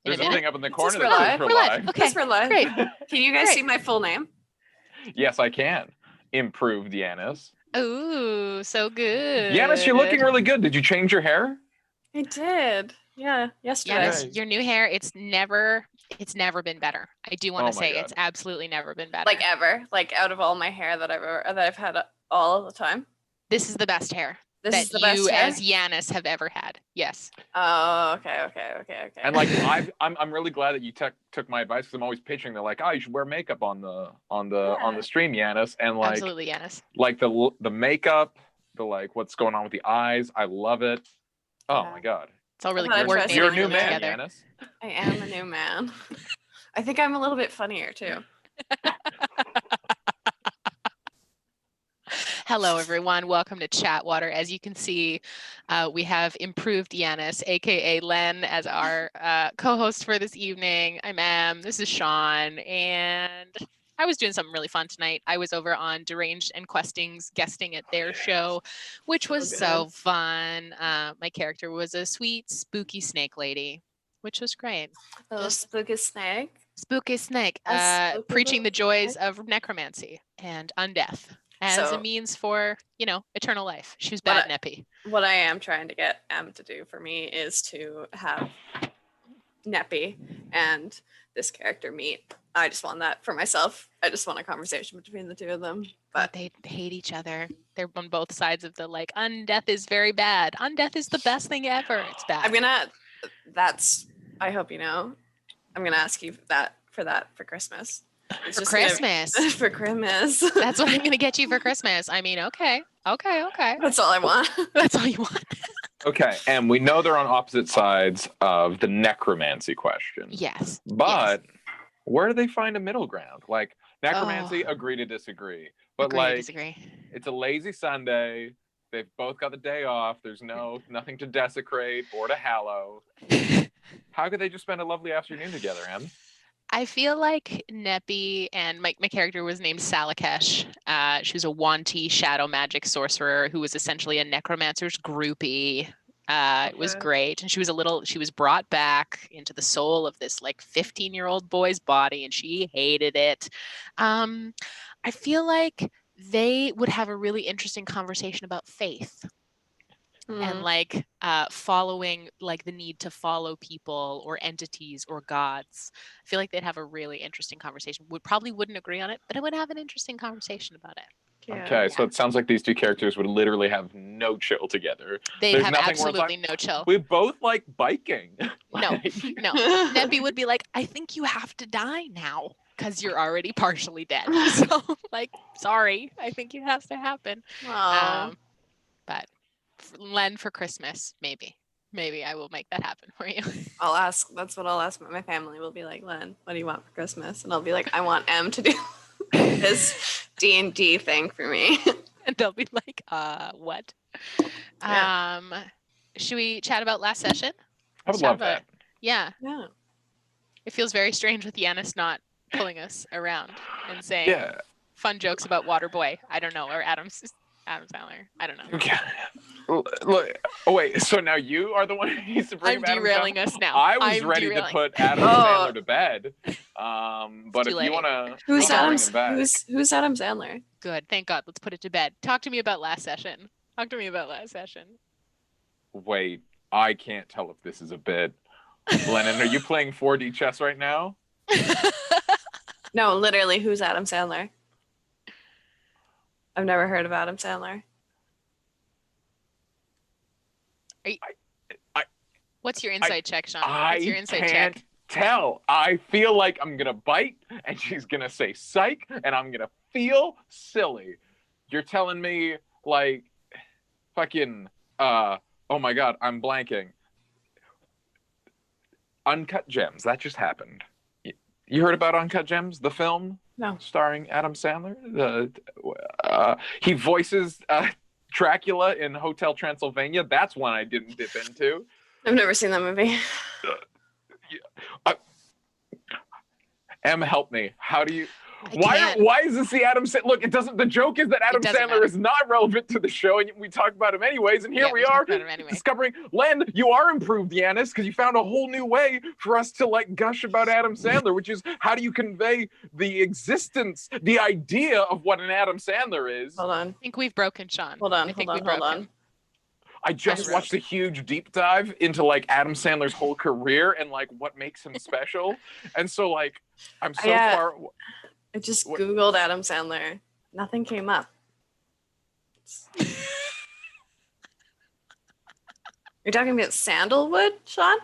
in a There's a minute. thing up in the It corner says that we're says live. we're We're live. live. Okay, Yes, we're live. great. Can you guys Great. see my full name? Yes, I can. Improved Yanis. Ooh, so good. Yanis, you're looking really good. Did you change your hair? I did. Yeah, yesterday. Yanis, Yay. your new hair, it's never been better. I do want Oh to my say God. it's absolutely never been better. Like ever. Like out of all my hair that I've had all the time. This is the best hair This that is the you best hair? as Yanis have ever had. Yes. Oh, okay. And like I'm really glad that you took my advice because I'm always pitching. They're like, oh, you should wear makeup on the stream, Yanis. And like Absolutely, Yanis. like the makeup, the like what's going on with the eyes. I love it. Oh Yeah. my God. It's all really thought I'd try coordinated You're a new really man, together. Yanis. I am a new man. I think I'm a little bit funnier too. Hello, everyone. Welcome to chatWater. As you can see, we have improved Yanis, aka Len, as our co-host for this evening. I'm Em. This is Sean, and I was doing something really fun tonight. I was over on Deranged and Questing's guesting at their show, which was so fun. My character was a sweet, spooky snake lady, which was great. Little spooky snake. Spooky snake, A spooky preaching the little joys snake. of necromancy and undeath as a So- means for, eternal life. She was bad neppy. What I am trying to get Em to do for me is to have Neppy and this character meet. I just want that for myself. I just want a conversation between the two of them. But But they hate each other. They're on both sides of the like, undeath is very bad. Undeath is the best thing ever. It's bad. I hope you know, I'm gonna ask you for that for Christmas. It's for just gonna- Christmas. for Christmas. That's what I'm gonna get you for Christmas. I mean, okay. That's all I want. That's all you want. Okay, and we know they're on opposite sides of the necromancy question. Yes. But where do they find a middle ground? Like necromancy, Oh. agree to disagree. But Agree to like disagree. it's a lazy Sunday. They've both got the day off. There's nothing to desecrate or to hallow. How could they just spend a lovely afternoon together, Em? I feel like Neppy and my character was named Salakesh. She was a Wanti shadow magic sorcerer who was essentially a necromancer's groupie. It was Okay. great. And she was brought back into the soul of this like 15-year-old boy's body and she hated it. I feel like they would have a really interesting conversation about faith. And like following like the need to follow people or entities or gods. I feel like they'd have a really interesting conversation. Probably wouldn't agree on it, but I would have an interesting conversation about it. Yeah. Okay, so it sounds like these two characters would literally have no chill together. They'd There's have nothing where it's absolutely like, no chill. We both like biking. No, Like, no. Neppy would be like, I think you have to die now because you're already partially dead. So like, sorry, I think it has to happen. Aw. But Len for Christmas, maybe I will make that happen for you. I'll ask. That's what I'll ask my family. Will be like, Len, what do you want for Christmas? And I'll be like, I want Em to do this D&D thing for me. And they'll be like, what? Yeah. Should we chat about last session? I would Let's chat love about that. it. Yeah. Yeah. It feels very strange with Yanis not pulling us around and saying Yeah. fun jokes about Waterboy. I don't know, or Adam Sandler. I don't know. Okay. Look. Oh wait. So now you are the one who needs to bring I'm Adam derailing Sandler? us now. I was I'm ready derailing. to put Adam Oh. Sandler to bed. But too if late. you want to, Who's Adam- Adam? him back. Who's Adam Sandler? Good. Thank God. Let's put it to bed. Talk to me about last session. Wait, I can't tell if this is a bit. Lennon, are you playing 4D chess right now? No, literally, who's Adam Sandler? I've never heard of Adam Sandler. What's your insight check, Sean? I What's your insight can't check? tell. I feel like I'm gonna bite, and she's gonna say psych, and I'm gonna feel silly. You're telling me like, fucking, oh my God, I'm blanking. Uncut Gems. That just happened. You heard about Uncut Gems, the film? No. Starring Adam Sandler. He voices Dracula in Hotel Transylvania. That's one I didn't dip into. I've never seen that movie. Em, help me. How do you? Why is this the Adam Sandler? Look, it doesn't. The joke is that Adam Sandler matter. is not relevant to the show, and we talk about him anyways. And here we are discovering. Len, you are improved, Yanis, because you found a whole new way for us to like gush about Adam Sandler, which is how do you convey the existence, the idea of what an Adam Sandler is? Hold on. I think we've broken Sean. Hold on. I just watched a huge deep dive into like Adam Sandler's whole career and like what makes him special, and so like I'm so far. I just Googled Adam Sandler. Nothing came up. You're talking about sandalwood, Sean?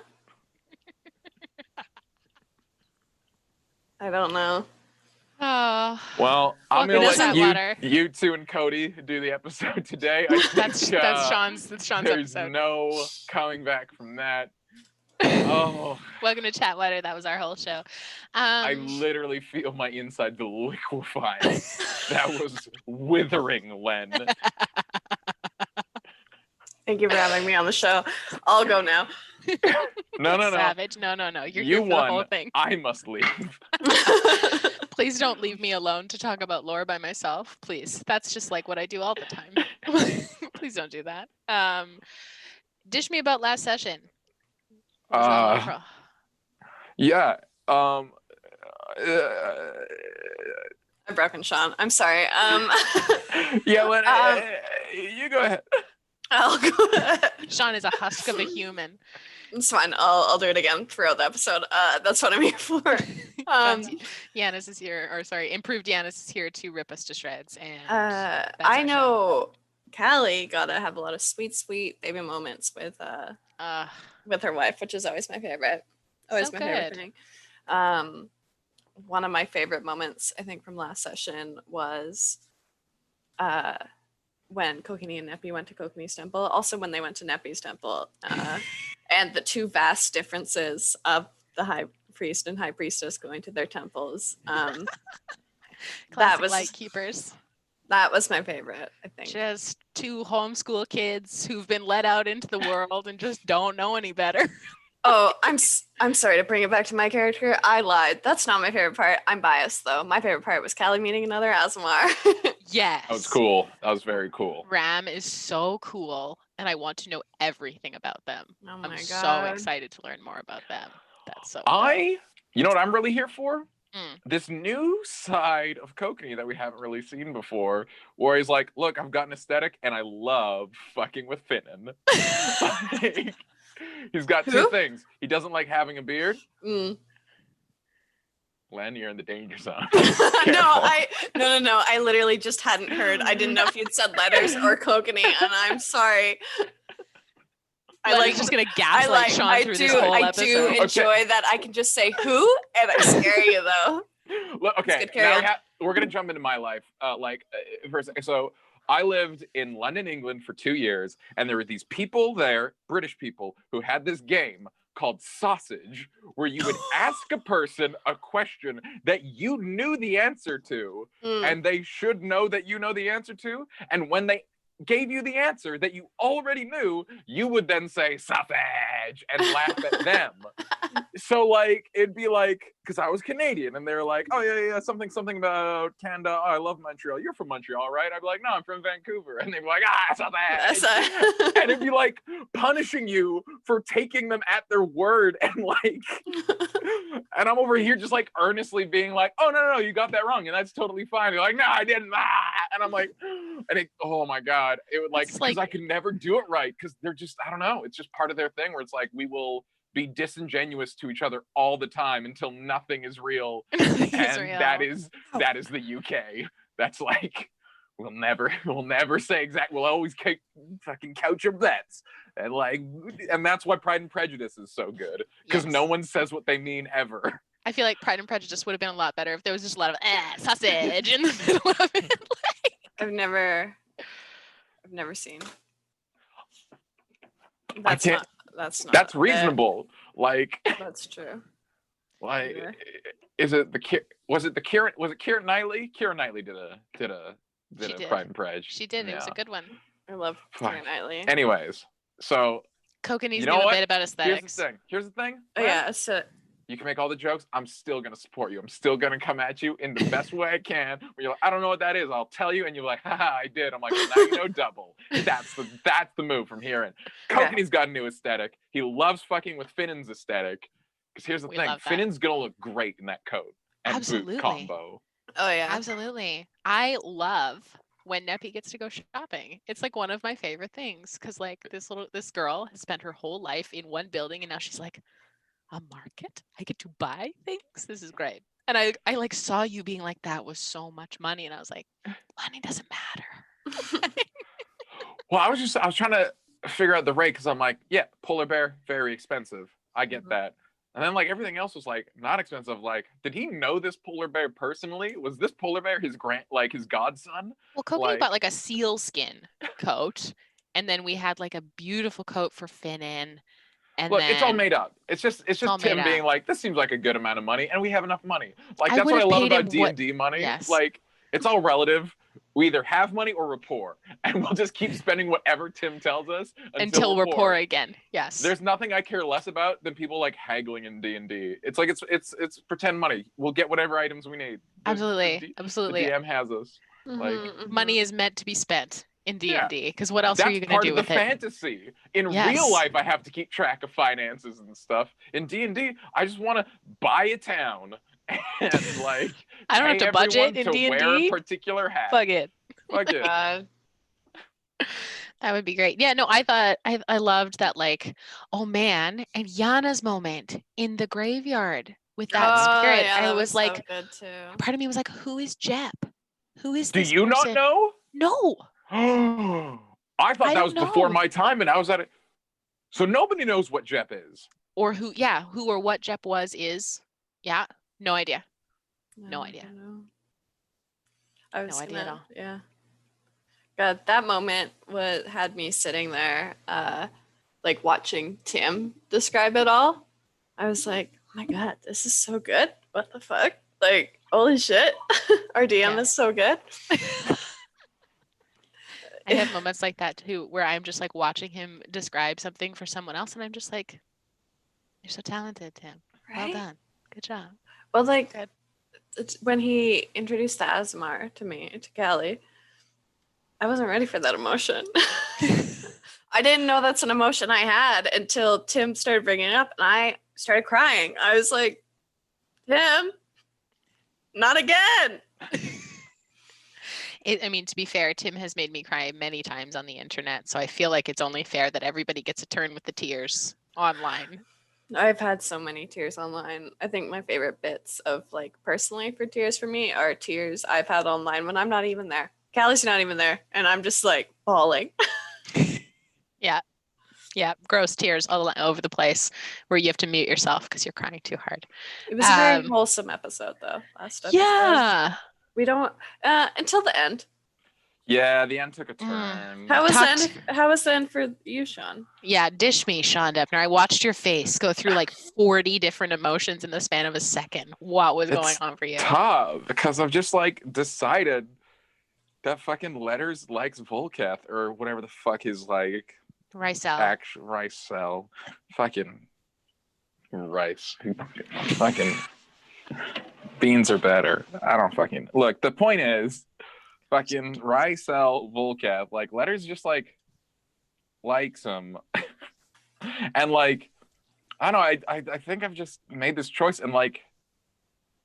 I don't know. Oh. Well, I'm gonna let you, you two and Cody do the episode today. That's Sean's there's episode. no coming back from that. Oh. Welcome to Chatwater. That was our whole show. I literally feel my insides liquefying. That was withering, Len. Thank you for having me on the show. I'll go now. No. Savage. No. You're you here for won. the whole thing. I must leave. Please don't leave me alone to talk about lore by myself. Please. That's just like what I do all the time. Please don't do that. Dish me about last session. Yeah. I've broken Sean. I'm sorry. Yeah, Len, you go ahead. I'll go ahead. Sean is a husk of a human. It's fine. I'll do it again throughout the episode. That's what I'm here for. Yanis is here, or sorry, improved Yanis is here to rip us to shreds. And I know Callie got to have a lot of sweet baby moments with her wife, which is always my favorite. Always my favorite thing. One of my favorite moments, I think, from last session was when Kokini and Neppy went to Kokini's temple. Also, when they went to Neppy's temple, and the two vast differences of the high priest and high priestess going to their temples. That was light keepers. That was my favorite, I think. Just two homeschool kids who've been let out into the world and just don't know any better. Oh, I'm sorry to bring it back to my character. I lied. That's not my favorite part. I'm biased, though. My favorite part was Callie meeting another Azamar. Yes. That was cool. That was very cool. Ram is so cool, and I want to know everything about them. Oh my I'm God. so excited to learn more about them. That's so You know what I'm really here for? Mm. This new side of Kokini that we haven't really seen before, where he's like, look, I've got an aesthetic, and I love fucking with Finnan. Like, he's got two things. He doesn't like having a beard. Mm. Len, you're in the danger zone. No. I literally just hadn't heard. I didn't know if you'd said letters or Kokini, and I'm sorry. I'm just gonna gaslight Sean through this whole episode. I do enjoy that I can just say who, and I scare you though. Look, okay, now we're gonna jump into my life. For a second. So I lived in London, England for 2 years, and there were these people there, British people, who had this game called Sausage, where you would ask a person a question that you knew the answer to, and they should know that you know the answer to, and when they gave you the answer that you already knew, you would then say sausage and laugh at them. So like it'd be like, because I was Canadian and they were like, oh yeah, something about Canada. Oh, I love Montreal. You're from Montreal, right? I'd be like, no, I'm from Vancouver. And they'd be like, sausage. And it'd be like punishing you for taking them at their word, and like and I'm over here just like earnestly being like, oh no, you got that wrong, and that's totally fine. You're like, no, I didn't. And I'm like, and it, oh my God, it would like, because I could never do it right, because they're just, I don't know, it's just part of their thing where it's like we will be disingenuous to each other all the time until nothing is real. That is the UK. That's like, we'll never say exact, we'll always fucking couch your bets. And that's why Pride and Prejudice is so good, because no one says what they mean ever. I feel like Pride and Prejudice would have been a lot better if there was just a lot of sausage in the middle of it. I've never seen. That's reasonable. Like, that's true. Like, is it Keira Knightley? Keira Knightley did a Pride and Prejudice. She did. It was a good one. I love Keira Knightley. Anyways, so Kokini's new a bit about aesthetics. Here's the thing. Oh yeah, so You can make all the jokes. I'm still gonna support you. I'm still gonna come at you in the best way I can. Where you're like, I don't know what that is. I'll tell you, and you're like, haha, I did. I'm like, well, now you know double. That's the move from here in. Okay. Kokan's got a new aesthetic. He loves fucking with Finnan's aesthetic. Because here's the We thing, love that. Finnan's gonna look great in that coat and Absolutely. boot combo. Oh yeah. Absolutely. I love when Neppy gets to go shopping. It's like one of my favorite things because like this girl has spent her whole life in one building and now she's like, a market? I get to buy things? This is great. And I like saw you being like, that was so much money. And I was like, money doesn't matter. Well, I was trying to figure out the rate because I'm like, yeah, polar bear, very expensive. I get that. And then like everything else was like not expensive. Like, did he know this polar bear personally? Was this polar bear his his godson? Well, Kobe Like- bought like a seal skin coat, and then we had like a beautiful coat for Finnan. And Look, then it's all made up. It's just all Tim made being up. like, this seems like a good amount of money, and we have enough money. Like I that's what I would've love paid about him D and D money. Yes. Like it's all relative. We either have money or we're poor, and we'll just keep spending whatever Tim tells us until we're poor again. Yes. There's nothing I care less about than people like haggling in D&D. It's like it's pretend money. We'll get whatever items we need. Absolutely. The Absolutely. DM has us. Like Money is meant to be spent in Yeah. D&D because what else are That's you going part to do of the with it? fantasy. In Yes. real life, I have to keep track of finances and stuff. In D&D, I just want to buy a town and like I don't have pay to budget everyone in to wear a D&D. particular hat. Fuck it. Fuck it. God. That would be great. Yeah, no, I thought I loved that like, oh man, and Yana's moment in the graveyard with that spirit. Yeah, I that was so like, good too. part of me was like, who is Jep? Who is Do this you person? not know? No. I thought I that was don't before know. my time, and I was at it. So nobody knows what Jep is. Or who or what Jep is. Yeah, no idea. No idea. I was No idea at all. Yeah. God, that moment had me sitting there, like watching Tim describe it all. I was like, oh my God, this is so good. What the fuck? Like, holy shit. Our DM is so good. I have moments like that too, where I'm just like watching him describe something for someone else, and I'm just like, you're so talented, Tim. Well Right? done. Good job. Well, like, Good. when he introduced the Asmar to me, to Callie, I wasn't ready for that emotion. I didn't know that's an emotion I had until Tim started bringing it up, and I started crying. I was like, Tim, not again. I mean, to be fair, Tim has made me cry many times on the internet, so I feel like it's only fair that everybody gets a turn with the tears online. I've had so many tears online. I think my favorite bits of like personally for tears for me are tears I've had online when I'm not even there. Callie's not even there, and I'm just like bawling. Yeah, gross tears all over the place where you have to mute yourself because you're crying too hard. It was a very wholesome episode, though. Last episode. Yeah. We don't until the end. Yeah, the end took a turn. How was Talked- the end? How was the end for you, Sean? Yeah, dish me, Sean Deppner. I watched your face go through like 40 different emotions in the span of a second. What was going It's on for you? tough because I've just like decided that fucking Letters likes Volketh or whatever the fuck his like Ricel. Ricel. Fucking rice. Fucking beans are better. I don't fucking look. The point is, fucking Ricel Volketh, like Letters just like likes him. And like I don't know, I think I've just made this choice, and like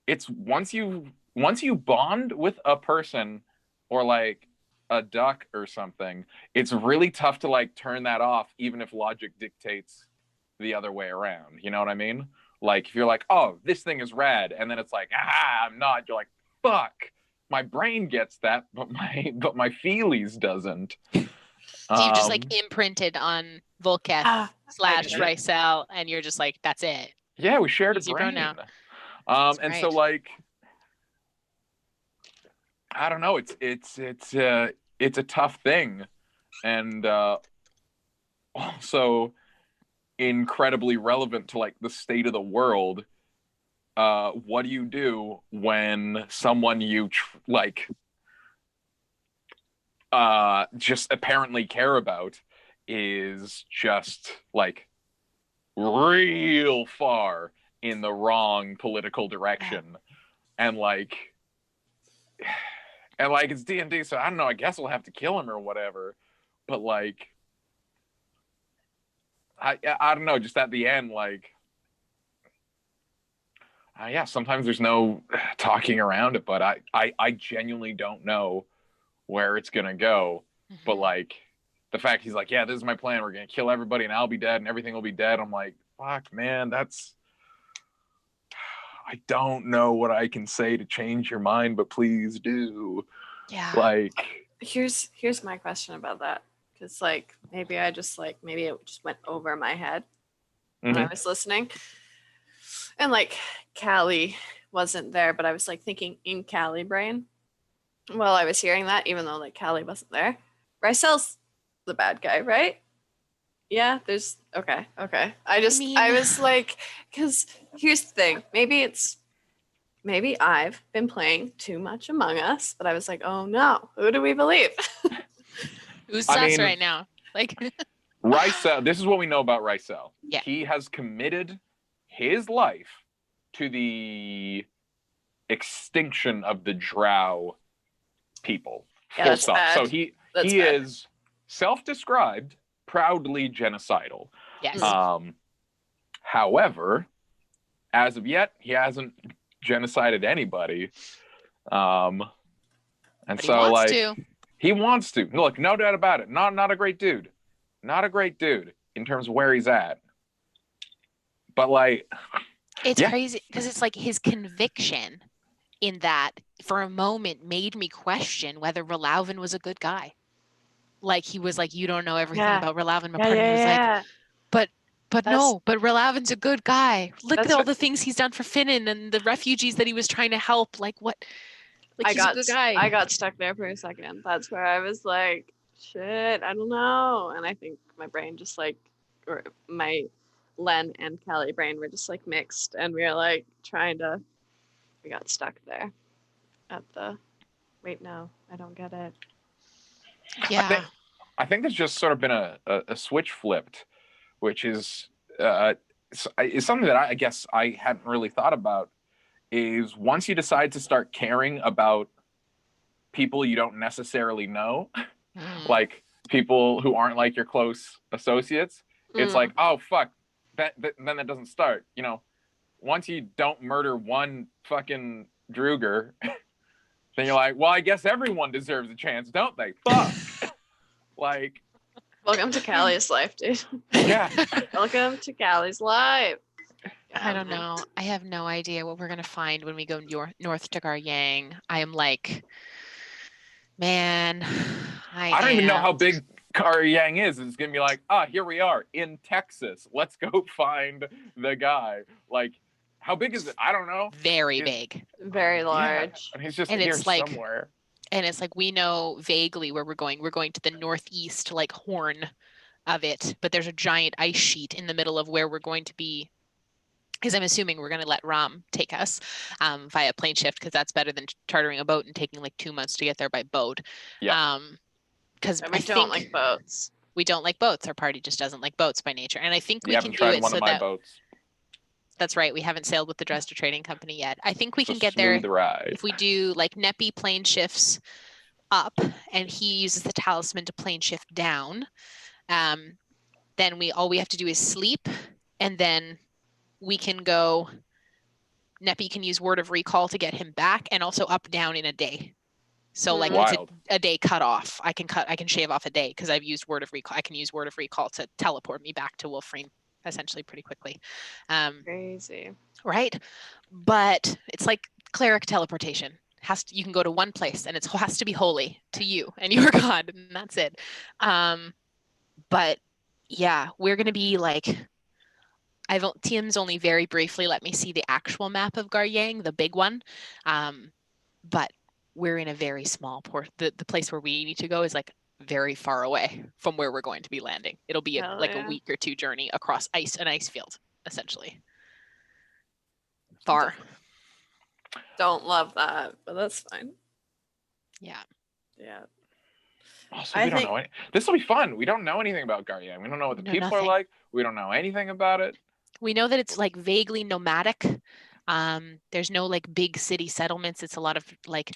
it's once you bond with a person or like a duck or something, it's really tough to like turn that off, even if logic dictates the other way around. You know what I mean? Like if you're like, oh, this thing is rad, and then it's like, I'm not. You're like, fuck, my brain gets that, but my feelies doesn't. So you just like imprinted on Volketh / Ricel, and you're just like, that's it. Yeah, we shared Easy a brain. now. And so like, I don't know. It's a tough thing, and also incredibly relevant to like the state of the world. What do you do when someone you just apparently care about is just like real far in the wrong political direction. And like it's D&D, so I don't know, I guess we'll have to kill him or whatever. But like I don't know, just at the end, like yeah, sometimes there's no talking around it, but I genuinely don't know where it's gonna go. But like the fact he's like, yeah, this is my plan, we're gonna kill everybody and I'll be dead and everything will be dead. I'm like, fuck, man, I don't know what I can say to change your mind, but please do. Yeah. Like, here's my question about that, because like maybe it just went over my head when I was listening, and like Callie wasn't there, but I was like thinking in Callie brain while I was hearing that, even though like Callie wasn't there. Rycel's the bad guy, right? Yeah, there's okay. I was like, because here's the thing, maybe I've been playing too much Among Us, but I was like, oh no, who do we believe? Who's sus right now? Like Ricel, this is what we know about Ricel. Yeah. He has committed his life to the extinction of the Drow people. Yeah, Full that's stop. bad. So he is self-described proudly genocidal. Yes. However, as of yet, he hasn't genocided anybody. And but so he wants like to. he wants to. Look, no doubt about it. Not a great dude. Not a great dude in terms of where he's at. But like It's crazy because it's like his conviction in that for a moment made me question whether Relauven was a good guy. Like he was like, you don't know everything about Relauven. My partner was like, but no, but Relauven's a good guy. Look at all the things he's done for Finnan and the refugees that he was trying to help. Like what? Like he's a good guy. I got stuck there for a second. That's where I was like, shit, I don't know. And I think my brain just like, or my Len and Callie brain were just like mixed, and we were like we got stuck there at the, wait, no, I don't get it. Yeah. I think there's just sort of been a switch flipped, which is something that I guess I hadn't really thought about, is once you decide to start caring about people you don't necessarily know, like people who aren't like your close associates, it's like, oh, fuck, then that doesn't start. You know, once you don't murder one fucking Druger, then you're like, well, I guess everyone deserves a chance, don't they? Fuck. Like, welcome to Callie's life, dude. Yeah. Welcome to Callie's life. I don't know. I have no idea what we're going to find when we go north to Garyang. I am like, man, I don't even know how big Garyang is. It's going to be like, here we are in Texas. Let's go find the guy. Like, how big is it? I don't know. Very big. Very large. Yeah. And he's just and here it's like, somewhere. And it's like, we know vaguely where we're going. We're going to the northeast, like horn of it. But there's a giant ice sheet in the middle of where we're going to be. Because I'm assuming we're going to let Ram take us via plane shift, because that's better than chartering a boat and taking like 2 months to get there by boat. Yeah. Because we don't like boats. We don't like boats. Our party just doesn't like boats by nature. And I think we can do tried it one so of my that boats. That's right. We haven't sailed with the Dresden Trading Company yet. I think we can get smooth there ride. if we do like Neppy plane shifts up and he uses the talisman to plane shift down. Then all we have to do is sleep, and then we can go. Neppy can use Word of Recall to get him back, and also up down in a day. So like it's a day cut off. I can shave off a day because I've used Word of Recall. I can use Word of Recall to teleport me back to Wolframe essentially pretty quickly. Crazy. Right? But it's like cleric teleportation. You can go to one place and it has to be holy to you and your god, and that's it. But yeah, we're gonna be like, Tim's only very briefly let me see the actual map of Garyang, the big one. But we're in a very small port. The place where we need to go is like very far away from where we're going to be landing. It'll be a week or two journey across an ice field, essentially. Far. Don't love that, but that's fine. Yeah. Also, we don't know this will be fun. We don't know anything about Garyang. We don't know what the people are like. We don't know anything about it. We know that it's like vaguely nomadic. There's no like big city settlements. It's a lot of like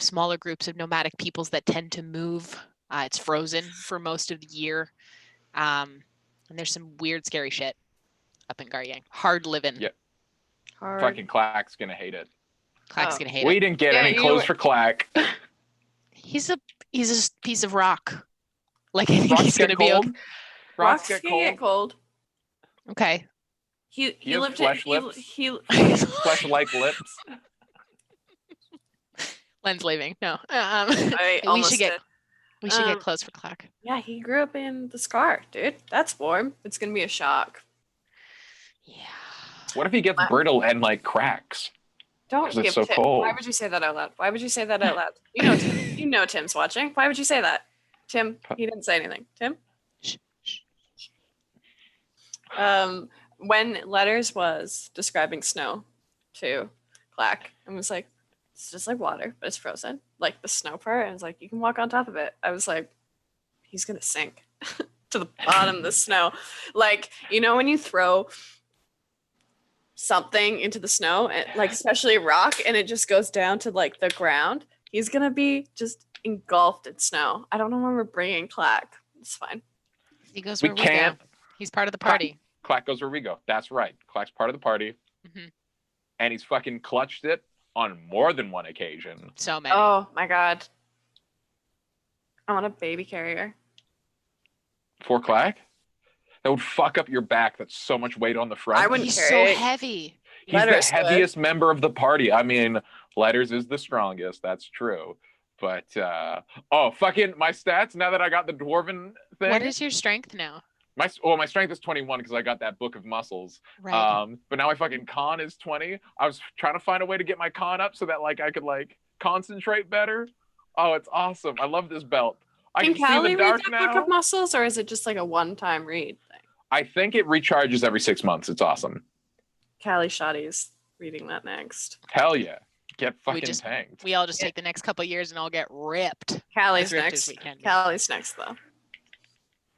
smaller groups of nomadic peoples that tend to move. It's frozen for most of the year. And there's some weird, scary shit up in Garyang. Hard living. Yeah. Hard. Fucking Clack's gonna hate it. Clack's gonna hate We it. didn't get any clothes for Clack. He's a piece of rock. Like I think Rocks he's get gonna be okay. cold. Rocks get can cold. get cold. Okay. He has lived flesh in lips. he Flesh-like lips. Len's leaving. No. I we almost should get did. we should get clothes for Clack. Yeah, he grew up in the Scar, dude. That's warm. It's gonna be a shock. Yeah. What if he gets brittle and like cracks? Don't 'Cause it's give so Tim. cold. Why would you say that out loud? Why would you say that out loud? You know Tim's watching. Why would you say that? Tim, he didn't say anything. Tim? Shh, shh. When Letters was describing snow to Clack and was like, it's just like water, but it's frozen. Like the snow part, and it's like you can walk on top of it. I was like, he's gonna sink to the bottom of the snow. Like, you know when you throw something into the snow, and like especially a rock, and it just goes down to like the ground, he's gonna be just engulfed in snow. I don't remember bringing Clack. It's fine. He goes We where we can't. go. He's part of the party. Clack goes where we go. That's right. Clack's part of the party. Mhm. And he's fucking clutched it on more than one occasion. So many. Oh my god. I want a baby carrier. For Clack? That would fuck up your back. That's so much weight on the front. I wouldn't He's carry so it. heavy. He's Letters the heaviest member of the party. I mean, Letters is the strongest. That's true. But, fucking my stats, now that I got the dwarven thing. What is your strength now? My strength is 21 because I got that book of muscles. Right. But now my fucking con is 20. I was trying to find a way to get my con up so that like I could like concentrate better. Oh, it's awesome. I love this belt. I Can can see Callie the read dark that now. book of muscles, or is it just like a one-time read thing? I think it recharges every 6 months. It's awesome. Callie Shoddy's reading that next. Hell yeah. Get fucking tanked. We all just take the next couple of years and all get ripped. Callie's As ripped next. as we can be. Callie's next though.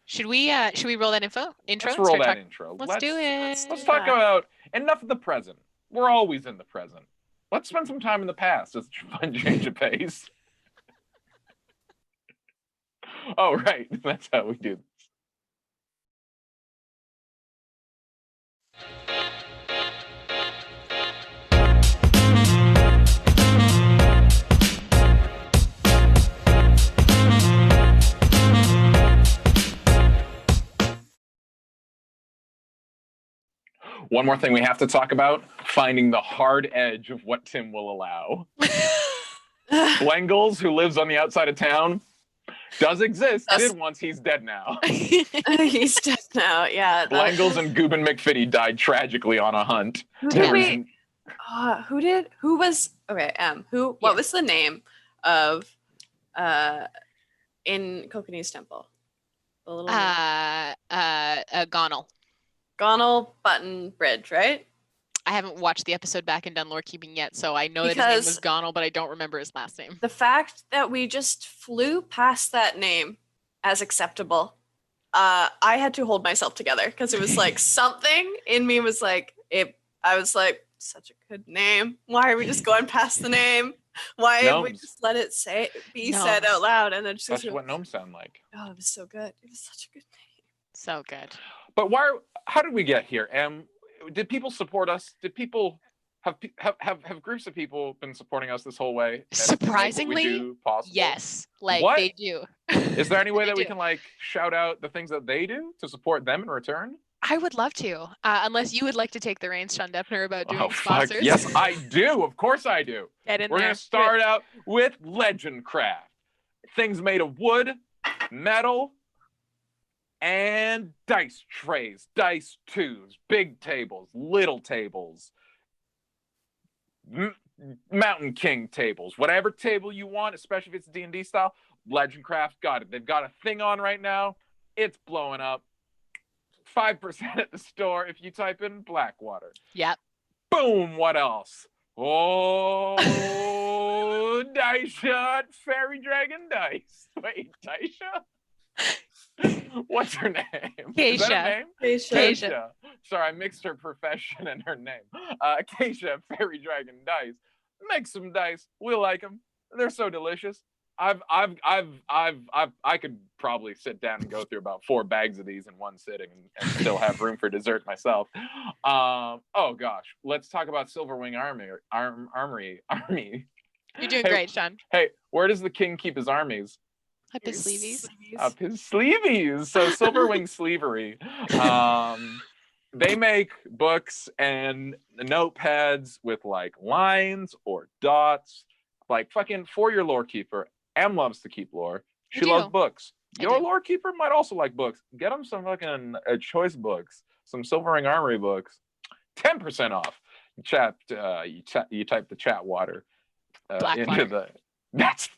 Should we roll that intro? Let's roll that intro. Let's do it. Let's talk about enough of the present. We're always in the present. Let's spend some time in the past. It's a fun change of pace. Oh, right. That's how we do this. One more thing we have to talk about, finding the hard edge of what Tim will allow. Blengles, who lives on the outside of town, does exist. Did once. He's dead now. He's dead now. Yeah. Blengles and Goobin McFitty died tragically on a hunt. Who did we? Who was? Okay. What was the name of? In Kokanese Temple. The little. Gonal. Gonal Button Bridge, right? I haven't watched the episode back in Done Lore Keeping yet, so I know that his name was Gonal, but I don't remember his last name. The fact that we just flew past that name as acceptable, I had to hold myself together because it was like something in me was like, I was like, such a good name. Why are we just going past the name? Why didn't we just let it be said out loud? And then just that's what gnomes sound like. Oh, it was so good. It was such a good name. So good. But how did we get here? Did people support us? Did people have groups of people been supporting us this whole way? Surprisingly, yes. Like what? They do. Is there any way that we can like shout out the things that they do to support them in return? I would love to, unless you would like to take the reins, Sean Deppner, about doing sponsors. Fuck. Yes, I do. Of course I do. We're going to start out with Legend Craft. Things made of wood, metal, and dice trays, dice twos, big tables, little tables, Mountain King tables, whatever table you want, especially if it's D&D style. Legend Craft got it. They've got a thing on right now. It's blowing up. 5% at the store if you type in Blackwater. Yep. Boom. What else? Oh, dice shot, fairy dragon dice. Wait, dice shot? What's her name? Is that Keisha. her name? Keisha. Sorry, I mixed her profession and her name. Keisha, Fairy Dragon Dice. Make some dice. We like them. They're so delicious. I could probably sit down and go through about 4 bags of these in one sitting and still have room for dessert myself. Oh gosh, let's talk about Silverwing Armory. You're doing great, Sean. Hey, where does the king keep his armies? Up his sleeveys. Up his sleeveys. So Silverwing Sleevery. They make books and notepads with like lines or dots, like fucking for your lore keeper. Em loves to keep lore. She loves books. Your lore keeper might also like books. Get them some fucking choice books, some Silverwing Armory books. 10% off. You type the chatWater into the. That's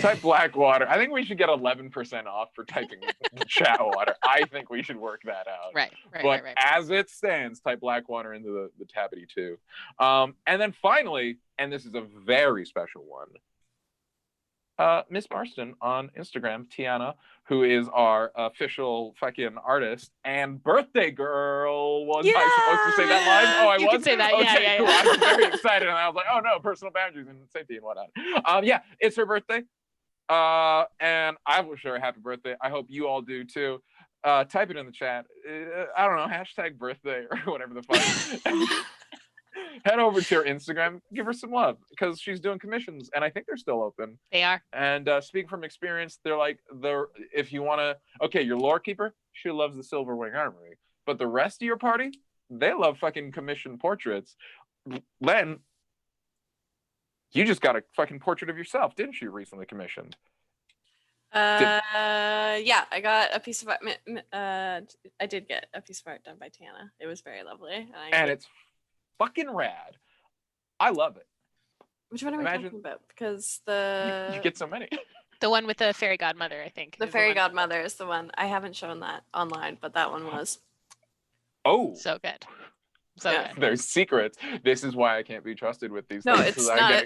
type Blackwater. I think we should get 11% off for typing chatWater. I think we should work that out. Right. As it stands, type Blackwater into the tabbity too. And then finally, and this is a very special one. Miss Marston on Instagram, Tiana, who is our official fucking artist and birthday girl. Was I supposed to say that live? Oh, I was? You can say that. Okay, cool. I was very excited, and I was like, oh no, personal boundaries and safety and whatnot. Yeah, it's her birthday. And I wish her a happy birthday. I hope you all do too. Type it in the chat. I don't know, hashtag birthday or whatever the fuck. Head over to her Instagram, give her some love because she's doing commissions and I think they're still open. They are. And speaking from experience, if you want to, okay, your lore keeper, she loves the Silverwing Armory, but the rest of your party, they love fucking commissioned portraits. Len, you just got a fucking portrait of yourself, didn't you, recently commissioned? Yeah, I got a piece of art. I did get a piece of art done by Tana. It was very lovely, and it's fucking rad. I love it. Which one are we talking about? Because you get so many. The one with the fairy godmother, I think. The fairy godmother is the one. I haven't shown that online, but that one was. Oh. So good. So yeah. good. There's secrets. This is why I can't be trusted with these things. No, it's not.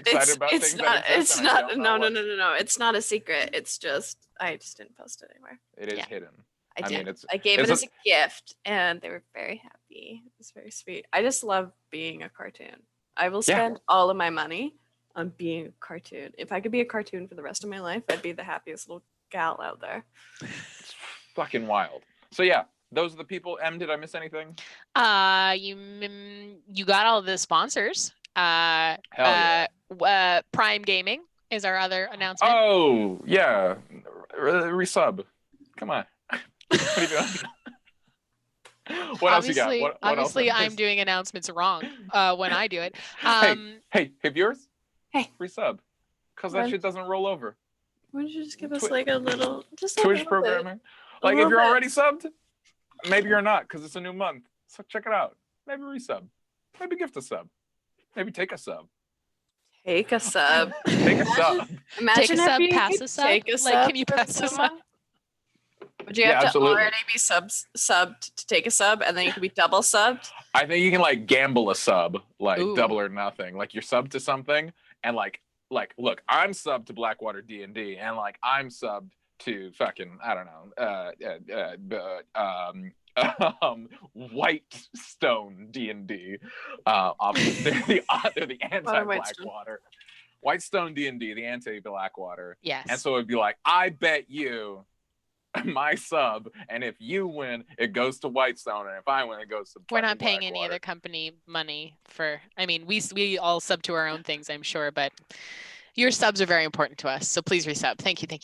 It's not. No. It's not a secret. It's just I just didn't post it anywhere. It is hidden. I did. I gave it as a gift, and they were very happy. It was very sweet. I just love being a cartoon. I will spend all of my money on being a cartoon. If I could be a cartoon for the rest of my life, I'd be the happiest little gal out there. It's fucking wild. So yeah, those are the people. Em, did I miss anything? You got all the sponsors. Hell yeah. Prime Gaming is our other announcement. Oh yeah, resub. Come on. What are you doing? What else you got? What obviously, else? I'm doing announcements wrong when I do it. Hey, viewers. Hey, resub, because that shit doesn't roll over. Why don't you just give us like a little, just Twitch programming? Like if you're already subbed, maybe you're not because it's a new month. So check it out. Maybe resub. Maybe gift a sub. Maybe take a sub. Take a sub. Take a sub. Imagine take a sub, pass a sub. Take a sub. Like, can you pass a sub? Would you have to already be subbed to take a sub, and then you could be double subbed? I think you can like gamble a sub, like double or nothing. Like you're subbed to something, and like look, I'm subbed to Blackwater D&D, and like I'm subbed to fucking I don't know, Whitestone D&D. Obviously they're the anti-Blackwater. Whitestone D&D, the anti-Blackwater. Yes. And so it'd be like, I bet you my sub, and if you win, it goes to Whitestone, and if I win, it goes to We're not paying Blackwater. any other company money for. I mean, we all sub to our own things, I'm sure, but your subs are very important to us, so please resub. Thank you. Or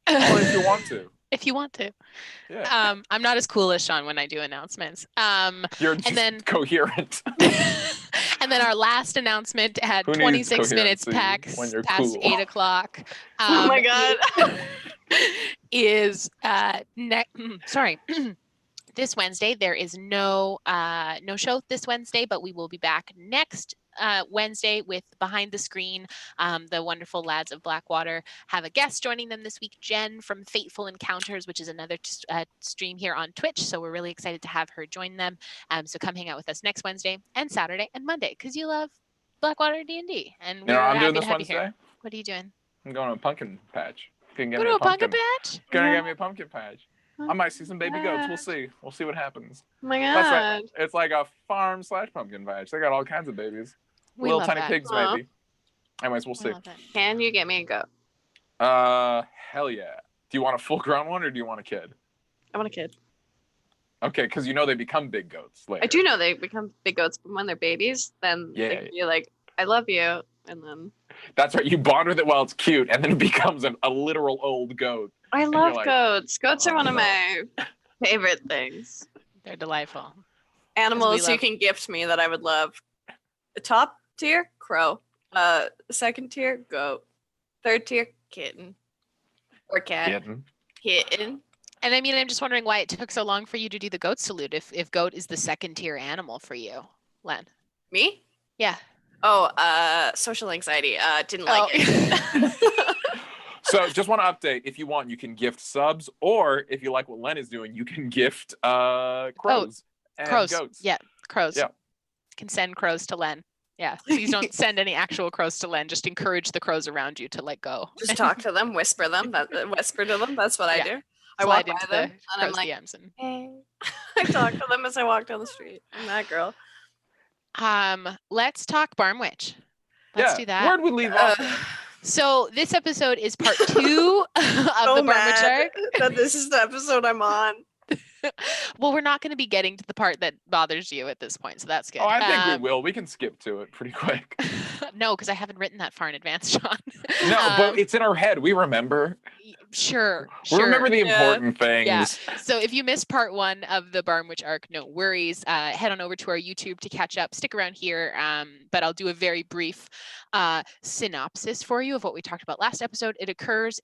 if you want to. If you want to. Yeah. I'm not as cool as Sean when I do announcements. You're just coherent. And then our last announcement had 26 minutes past cool? 8 o'clock. Oh my God. Is this Wednesday. There is no show this Wednesday, but we will be back next Wednesday with Behind the Screen. The wonderful lads of Blackwater have a guest joining them this week, Jen from Fateful Encounters, which is another stream here on Twitch. So we're really excited to have her join them. So come hang out with us next Wednesday and Saturday and Monday because you love Blackwater D&D. And we're I'm happy doing this to have Wednesday. you here. What are you doing? I'm going to a pumpkin patch. Go to a pumpkin patch? Gonna get me a pumpkin patch. I might see some baby goats. We'll see. We'll see what happens. Oh my That's god. right. It's like a farm/pumpkin patch. They got all kinds of babies. We Little love tiny that. pigs, Aw. maybe. Anyways, we'll We see. love that. Can you get me a goat? Hell yeah. Do you want a full-grown one or do you want a kid? I want a kid. Okay, because you know they become big goats later. I do know they become big goats, but when they're babies, then Yeah. they can be like, I love you. And then That's right. You bond with it while it's cute, and then it becomes a literal old goat. I you're love like, goats. Goats are "Oh, one of no." my favorite things. They're delightful. Animals you love- can gift me that I would love. The top tier, crow. Second tier, goat. Third tier, kitten. Or cat. Kitten. And I mean, I'm just wondering why it took so long for you to do the goat salute if goat is the second tier animal for you, Len. Me? Yeah. Oh, social anxiety. Didn't like it. So just want to update. If you want, you can gift subs, or if you like what Len is doing, you can gift crows and Crows. goats. Yeah, crows. Yeah. Can send crows to Len. Yeah. Please don't send any actual crows to Len. Just encourage the crows around you to let go. Just talk to them, whisper them, whisper to them. That's what I Yeah. do. I Slide walk by into them the and I'm crows like, DMs and hey. I talk to them as I walk down the street. I'm that girl. let's talk Barmwich. Let's do that. Where'd we leave off? Len? So this episode is part 2 of the Barmwich arc. that this is the episode I'm on. Well, we're not going to be getting to the part that bothers you at this point, so that's good. Oh, I think we will. We can skip to it pretty quick. No, because I haven't written that far in advance, John. No, but it's in our head. We remember. Sure. We remember the Yeah. important things. Yeah. So if you missed part 1 of the Barmwich arc, no worries. Head on over to our YouTube to catch up. Stick around here, but I'll do a very brief synopsis for you of what we talked about last episode. It occurs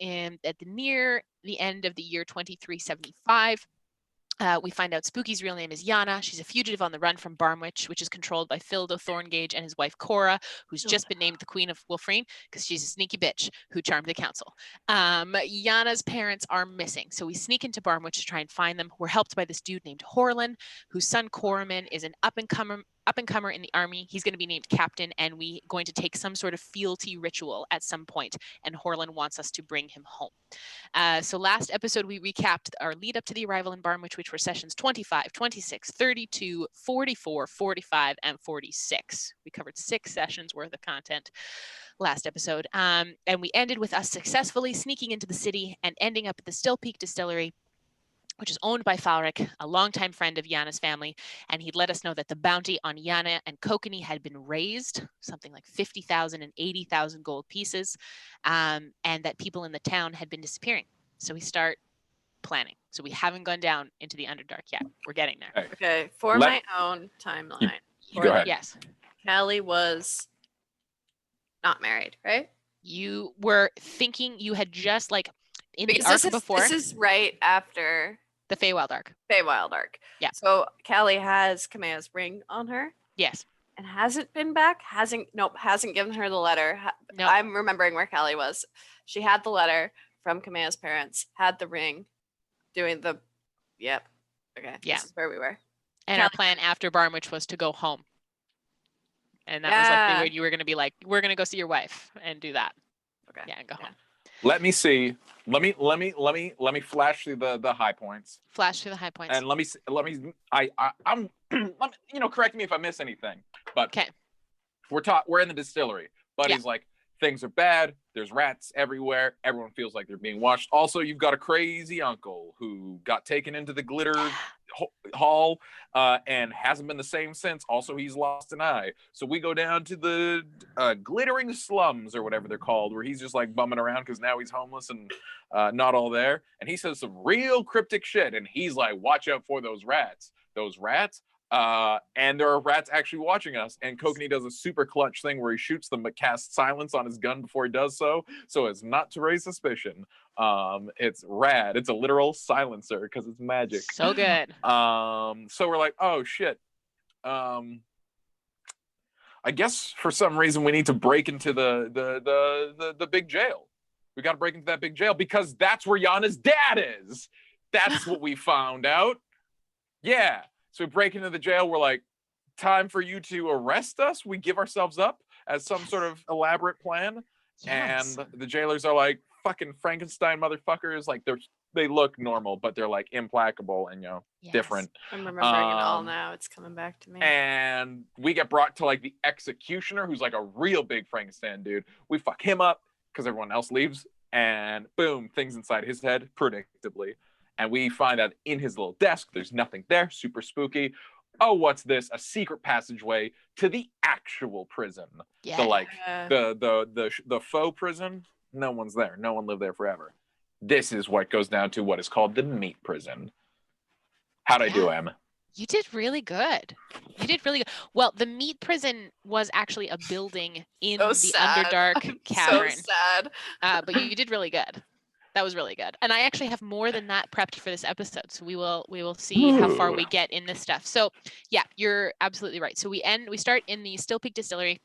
near the end of the year 2375. We find out Spooky's real name is Yana. She's a fugitive on the run from Barmwich, which is controlled by Phildo Thorngage and his wife Cora, who's just been named the Queen of Wolfreen because she's a sneaky bitch who charmed the council. Yana's parents are missing, so we sneak into Barmwich to try and find them. We're helped by this dude named Horlin, whose son Coraman is an up-and-comer in the army. He's going to be named captain, and we going to take some sort of fealty ritual at some point, and Horlin wants us to bring him home. So last episode, we recapped our lead up to the arrival in Barmwich, which were sessions 25, 26, 32, 44, 45, and 46. We covered 6 sessions worth of content last episode. And we ended with us successfully sneaking into the city and ending up at the Still Peak Distillery, which is owned by Falric, a longtime friend of Yana's family, and he'd let us know that the bounty on Yana and Kokanee had been raised, something like 50,000 and 80,000 gold pieces, and that people in the town had been disappearing. So we start planning. So we haven't gone down into the Underdark yet. We're getting there. Hey, Okay, for my own timeline. you go ahead. Yes. Callie was not married, right? You were thinking you had just like in Because the arc before this is right after the Feywild arc. Feywild arc. Yeah. So Callie has Kamea's ring on her Yes. and hasn't been back. Hasn't given her the letter. No. I'm remembering where Callie was. She had the letter from Kamea's parents, had the ring, doing the yep. Okay. Yeah. This is where we were. And our Callie- plan after Barmwich was to go home. And that was like Yeah. when you were going to be like, we're going to go see your wife and do that. Okay. Yeah, and go Yeah. home. Let me see. Let me flash through the high points. Flash through the high points. And I'm correct me if I miss anything. But 'Kay. we're in the distillery. Buddy's Yeah. like, things are bad. There's rats everywhere. Everyone feels like they're being watched. Also, you've got a crazy uncle who got taken into the glitter hall and hasn't been the same since. Also, he's lost an eye. So we go down to the glittering slums or whatever they're called, where he's just like bumming around because now he's homeless and not all there. And he says some real cryptic shit. And he's like, watch out for those rats. Those rats. And there are rats actually watching us. And Kokanee does a super clutch thing where he shoots them but casts silence on his gun before he does so as not to raise suspicion. It's rad. It's a literal silencer because it's magic. So good. So we're like, oh shit. I guess for some reason we need to break into the big jail. We got to break into that big jail because that's where Yana's dad is. That's what we found out. Yeah. So we break into the jail. We're like, time for you to arrest us. We give ourselves up as some sort of elaborate plan. Yes. And the jailers are like, fucking Frankenstein motherfuckers. Like, they're they look normal, but they're like implacable and Yes. different. I'm remembering it all now. It's coming back to me. And we get brought to like the executioner, who's like a real big Frankenstein dude. We fuck him up because everyone else leaves, and boom, things inside his head, predictably. And we find out in his little desk, there's nothing there, super spooky. Oh, what's this? A secret passageway to the actual prison. Yeah. The like the faux prison. No one's there. No one lived there forever. This is what goes down to what is called the meat prison. How'd I do, Em? You did really good. You did really good. Well, the meat prison was actually a building in the Underdark cavern. So sad. But you did really good. That was really good. And I actually have more than that prepped for this episode. So we will see how far we get in this stuff. So yeah, you're absolutely right. So we start in the Still Peak Distillery,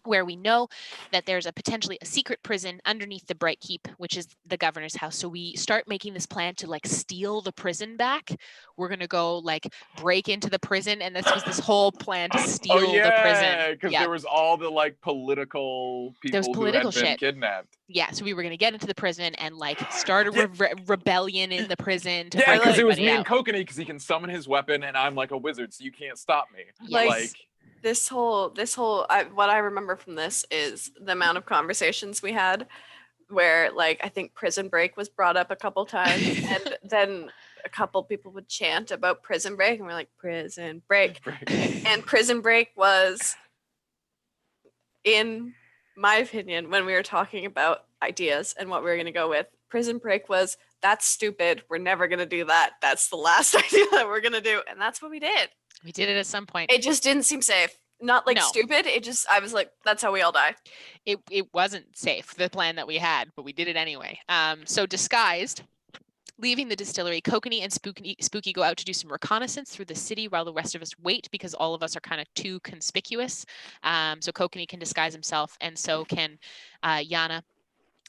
where we know that there's potentially a secret prison underneath the Bright Keep, which is the governor's house. So we start making this plan to like steal the prison back. We're gonna go like break into the prison, and this was this whole plan to steal the prison. Because there was all the like political people who had been kidnapped. Yeah, so we were gonna get into the prison and like start a rebellion in the prison. To because it was me and Kokanee, because he can summon his weapon, and I'm like a wizard, so you can't stop me. Like this whole what I remember from this is the amount of conversations we had where like I think Prison Break was brought up a couple times and then a couple people would chant about Prison Break and we're like Prison Break. And Prison Break was, in my opinion, when we were talking about ideas and what we were going to go with, Prison Break was, that's stupid, we're never going to do that, that's the last idea that we're going to do, and that's what we did. We did it at some point. It just didn't seem safe. Not like stupid. It just, I was like, that's how we all die. It wasn't safe, the plan that we had, but we did it anyway. So disguised, leaving the distillery, Kokanee and Spooky go out to do some reconnaissance through the city while the rest of us wait because all of us are kind of too conspicuous. So Kokanee can disguise himself, and so can Yana.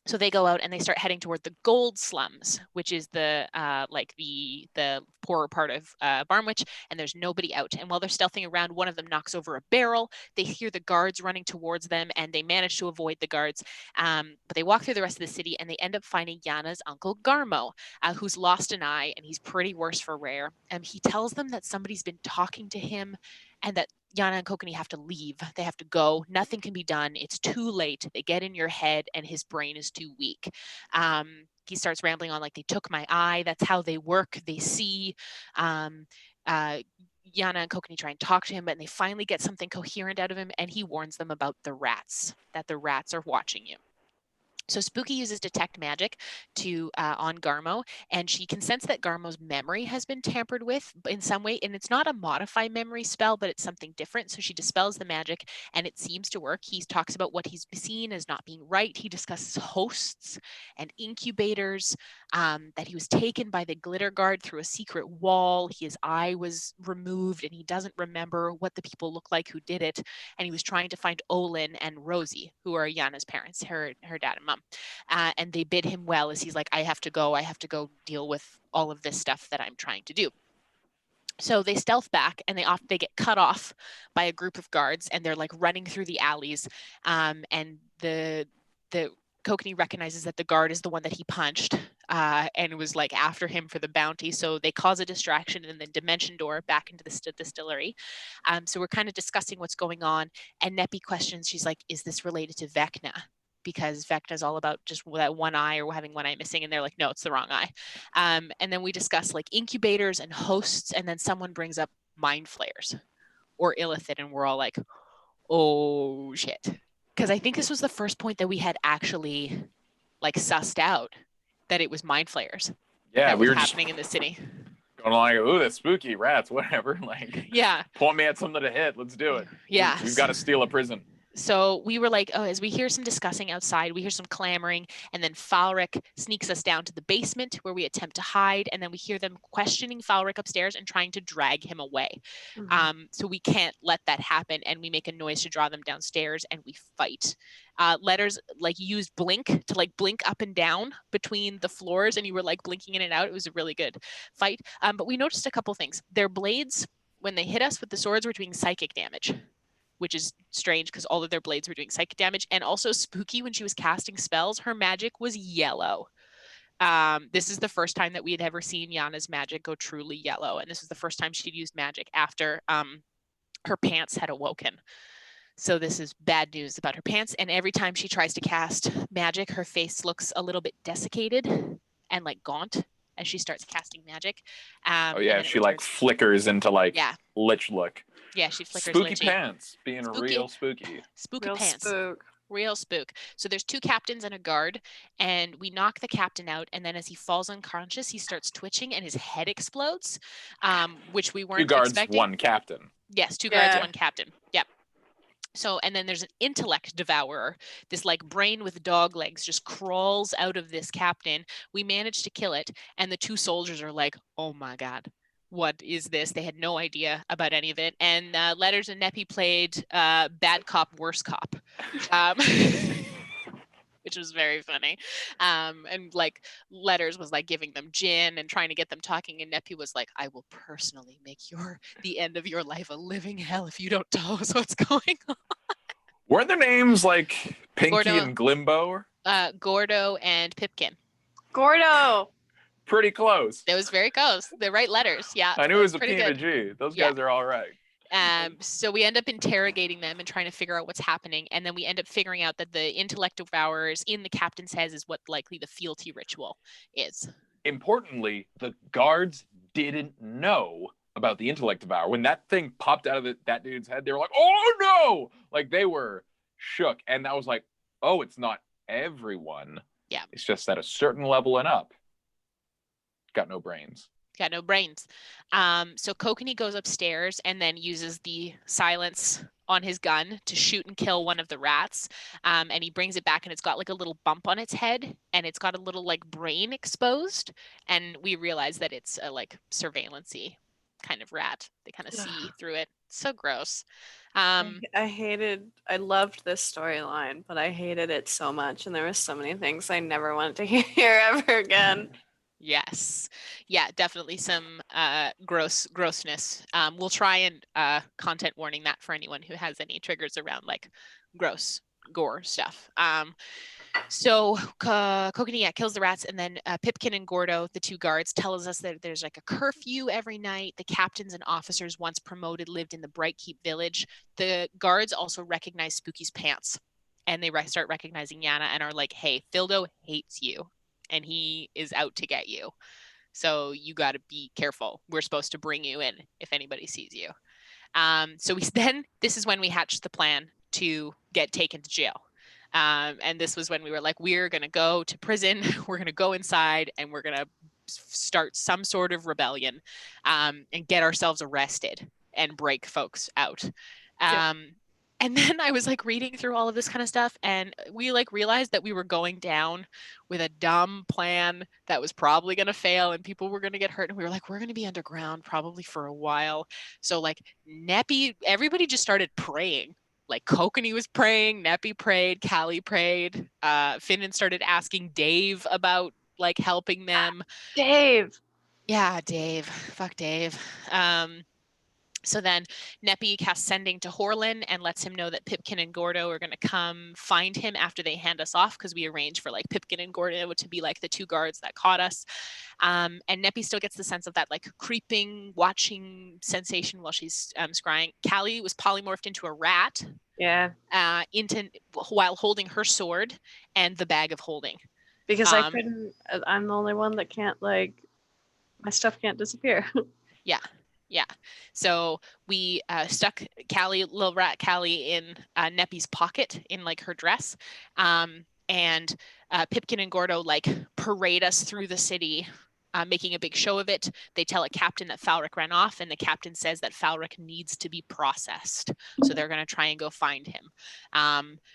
So they go out and they start heading toward the gold slums, which is the poorer part of Barmwich, and there's nobody out. And while they're stealthing around, one of them knocks over a barrel. They hear the guards running towards them, and they manage to avoid the guards. But they walk through the rest of the city, and they end up finding Yana's uncle Garmo, who's lost an eye, and he's pretty worse for wear. He tells them that somebody's been talking to him, and that Yana and Kokanee have to leave. They have to go. Nothing can be done. It's too late. They get in your head, and his brain is too weak. He starts rambling on like, they took my eye. That's how they work. They see. Yana and Kokanee try and talk to him, but they finally get something coherent out of him, and he warns them about the rats, that the rats are watching you. So Spooky uses detect magic to on Garmo, and she can sense that Garmo's memory has been tampered with in some way, and it's not a modify memory spell, but it's something different. So she dispels the magic, and it seems to work. He talks about what he's seen as not being right. He discusses hosts and incubators, that he was taken by the glitter guard through a secret wall. His eye was removed, and he doesn't remember what the people look like who did it. And he was trying to find Olin and Rosie, who are Yana's parents, her dad and mom. And they bid him well as he's like, I have to go deal with all of this stuff that I'm trying to do. So they stealth back, and they get cut off by a group of guards, and they're like running through the alleys. And the Kokanee recognizes that the guard is the one that he punched, and was like after him for the bounty. So they cause a distraction in the dimension door back into the distillery. So we're kind of discussing what's going on, and Neppy questions, she's like, is this related to Vecna? Because Vecna's all about just that one eye or having one eye missing. And they're like, no, it's the wrong eye. And then we discuss like incubators and hosts. And then someone brings up mind flayers or illithid. And we're all like, oh shit. Because I think this was the first point that we had actually like sussed out that it was mind flayers. Yeah, we were happening in the city. Going like, ooh, that's spooky, rats, whatever. Like, yeah. Point me at something to hit. Let's do it. Yeah. We've got to steal a prison. So we were like, oh, as we hear some discussing outside, we hear some clamoring, and then Falric sneaks us down to the basement where we attempt to hide, and then we hear them questioning Falric upstairs and trying to drag him away. Mm-hmm. So we can't let that happen, and we make a noise to draw them downstairs, and we fight. Letters like used blink to like blink up and down between the floors, and you were like blinking in and out. It was a really good fight. But we noticed a couple things. Their blades, when they hit us with the swords, were doing psychic damage, which is strange because all of their blades were doing psychic damage. And also Spooky, when she was casting spells, her magic was yellow. This is the first time that we had ever seen Yana's magic go truly yellow, and this was the first time she'd used magic after her pants had awoken. So this is bad news about her pants. And every time she tries to cast magic, her face looks a little bit desiccated and like gaunt as she starts casting magic. Oh yeah, she like flickers into like lich look. Yeah, she flickers spooky lichy. Pants, being real spooky. Spooky Real pants. spook. Real spook. So there's 2 captains and a guard, and we knock the captain out, and then as he falls unconscious, he starts twitching and his head explodes, which we weren't 2 guards, expecting. 1 captain. Yes, 2 guards, 1 captain. Yep. So, and then there's an intellect devourer. This like brain with dog legs just crawls out of this captain. We managed to kill it, and the 2 soldiers are like, "Oh my god, what is this?" They had no idea about any of it. And Letters and Neppy played bad cop, worse cop, which was very funny. And like Letters was like giving them gin and trying to get them talking, and Neppy was like, "I will personally make the end of your life a living hell if you don't tell us what's going on." Weren't their names like Pinky Gordo, and Glimbo? Gordo and Pipkin. Gordo. Pretty close. It was very close. The right letters. Yeah. I knew it was a P and a G. Those guys are all right. So we end up interrogating them and trying to figure out what's happening. And then we end up figuring out that the intellect devourers in the captain's head is what likely the fealty ritual is. Importantly, the guards didn't know about the intellect devourer. When that thing popped out of that dude's head, they were like, "Oh no!" Like they were shook. And that was like, oh, it's not everyone. Yeah. It's just at a certain level and up. Got no brains. Got no brains. So Kokanee goes upstairs and then uses the silence on his gun to shoot and kill one of the rats. And he brings it back and it's got like a little bump on its head and it's got a little like brain exposed. And we realize that it's a like surveillance-y kind of rat. They kind of see through it. So gross. I loved this storyline, but I hated it so much. And there were so many things I never wanted to hear ever again. Yes. Yeah, definitely some grossness. We'll try and content warning that for anyone who has any triggers around like gross gore stuff. So Kokanee kills the rats, and then Pipkin and Gordo, the 2 guards, tells us that there's like a curfew every night. The captains and officers once promoted lived in the Brightkeep village. The guards also recognize Spooky's pants, and they start recognizing Yana and are like, "Hey, Fildo hates you. And he is out to get you. So you got to be careful. We're supposed to bring you in if anybody sees you." So this is when we hatched the plan to get taken to jail. And this was when we were like, we're going to go to prison. We're going to go inside and we're going to start some sort of rebellion and get ourselves arrested and break folks out. And then I was like reading through all of this kind of stuff, and we like realized that we were going down with a dumb plan that was probably going to fail and people were going to get hurt. And we were like, we're going to be underground probably for a while. So like Neppy, everybody just started praying. Like Kokanee was praying, Neppy prayed, Callie prayed. Finnan started asking Dave about like helping them. Dave. Yeah, Dave. Fuck Dave. So then Neppy casts Sending to Horlin and lets him know that Pipkin and Gordo are going to come find him after they hand us off, because we arranged for like Pipkin and Gordo to be like the 2 guards that caught us. And Neppy still gets the sense of that like creeping, watching sensation while she's scrying. Callie was polymorphed into a rat. Yeah. While holding her sword and the bag of holding. Because I couldn't. I'm the only one that can't like. My stuff can't disappear. Yeah. So we stuck little rat Callie in Neppy's pocket in like her dress. And Pipkin and Gordo like parade us through the city, making a big show of it. They tell a captain that Falric ran off, and the captain says that Falric needs to be processed. So they're going to try and go find him.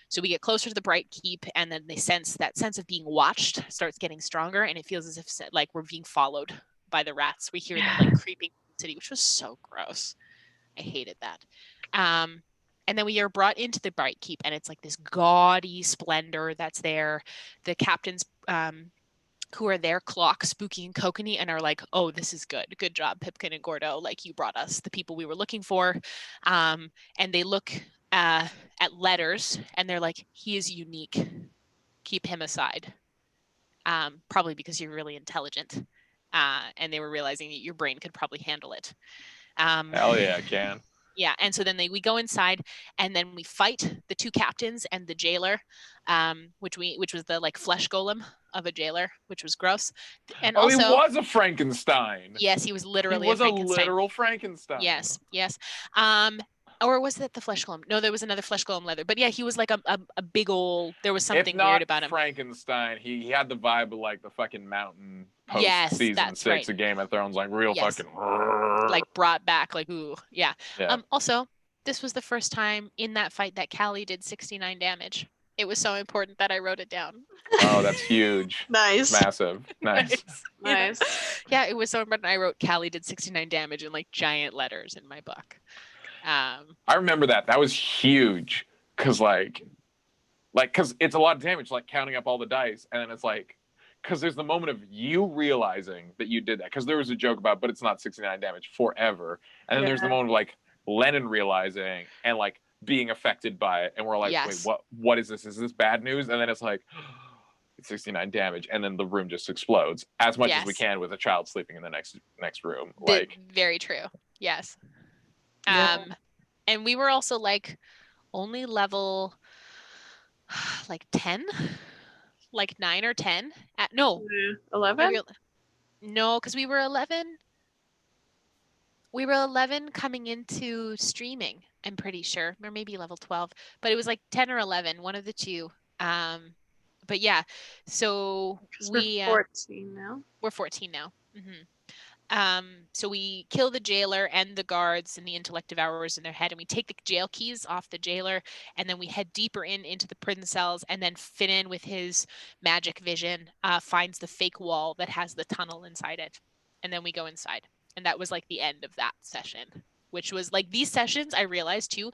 So we get closer to the Bright Keep, and then they sense of being watched starts getting stronger, and it feels as if like we're being followed by the rats. We hear them like creeping city, which was so gross. I hated that. And then we are brought into the Bright Keep, and it's like this gaudy splendor that's there. The captains who are there clock Spooky and Kokanee and are like, "Oh, this is good. Good job, Pipkin and Gordo. Like, you brought us the people we were looking for." And they look at Letters, and they're like, "He is unique. Keep him aside." probably because you're really intelligent. And they were realizing that your brain could probably handle it. Hell yeah, I can. Yeah, and so then we go inside, and then we fight the two captains and the jailer, which was the like flesh golem of a jailer, which was gross. And Oh, he also, was a Frankenstein. yes, he was He literally was a a Frankenstein. literal Frankenstein. Yes, yes. Or was it the flesh golem? No, there was another flesh golem leather. But yeah, he was like a big old. There was something if not weird about him. Frankenstein, he had the vibe of like the fucking mountain post Yes, season that's 6 right. of Game of Thrones, like real Yes. fucking Like brought back, like ooh, yeah. yeah. Also, this was the first time in that fight that Callie did 69 damage. It was so important that I wrote it down. Oh, that's huge. Nice. Massive. Nice. Nice. Yeah, it was so important. I wrote Callie did 69 damage in like giant letters in my book. I remember that. That was huge. Cause cause it's a lot of damage, like counting up all the dice, and then it's like, cause there's the moment of you realizing that you did that. Cause there was a joke about, but it's not 69 damage forever. And then there's the moment of like Lennon realizing and like being affected by it, and we're like, Yes. wait, what is this? Is this bad news? And then it's like, it's 69 damage, and then the room just explodes as much as we Yes. can with a child sleeping in the next room. Like, very true. Yes. Yeah. And we were also like only level like 10, like 9 or 10. No, 11? maybe, no, because we were 11. We were 11 coming into streaming, I'm pretty sure, or maybe level 12, but it was like 10 or 11, one of the two. But yeah, so we're 14 now. We're 14 now. So we kill the jailer and the guards and the intellect devourers in their head, and we take the jail keys off the jailer, and then we head deeper into the prison cells, and then Finnan, with his magic vision, finds the fake wall that has the tunnel inside it, and then we go inside. And that was like the end of that session, which was like these sessions, I realized too,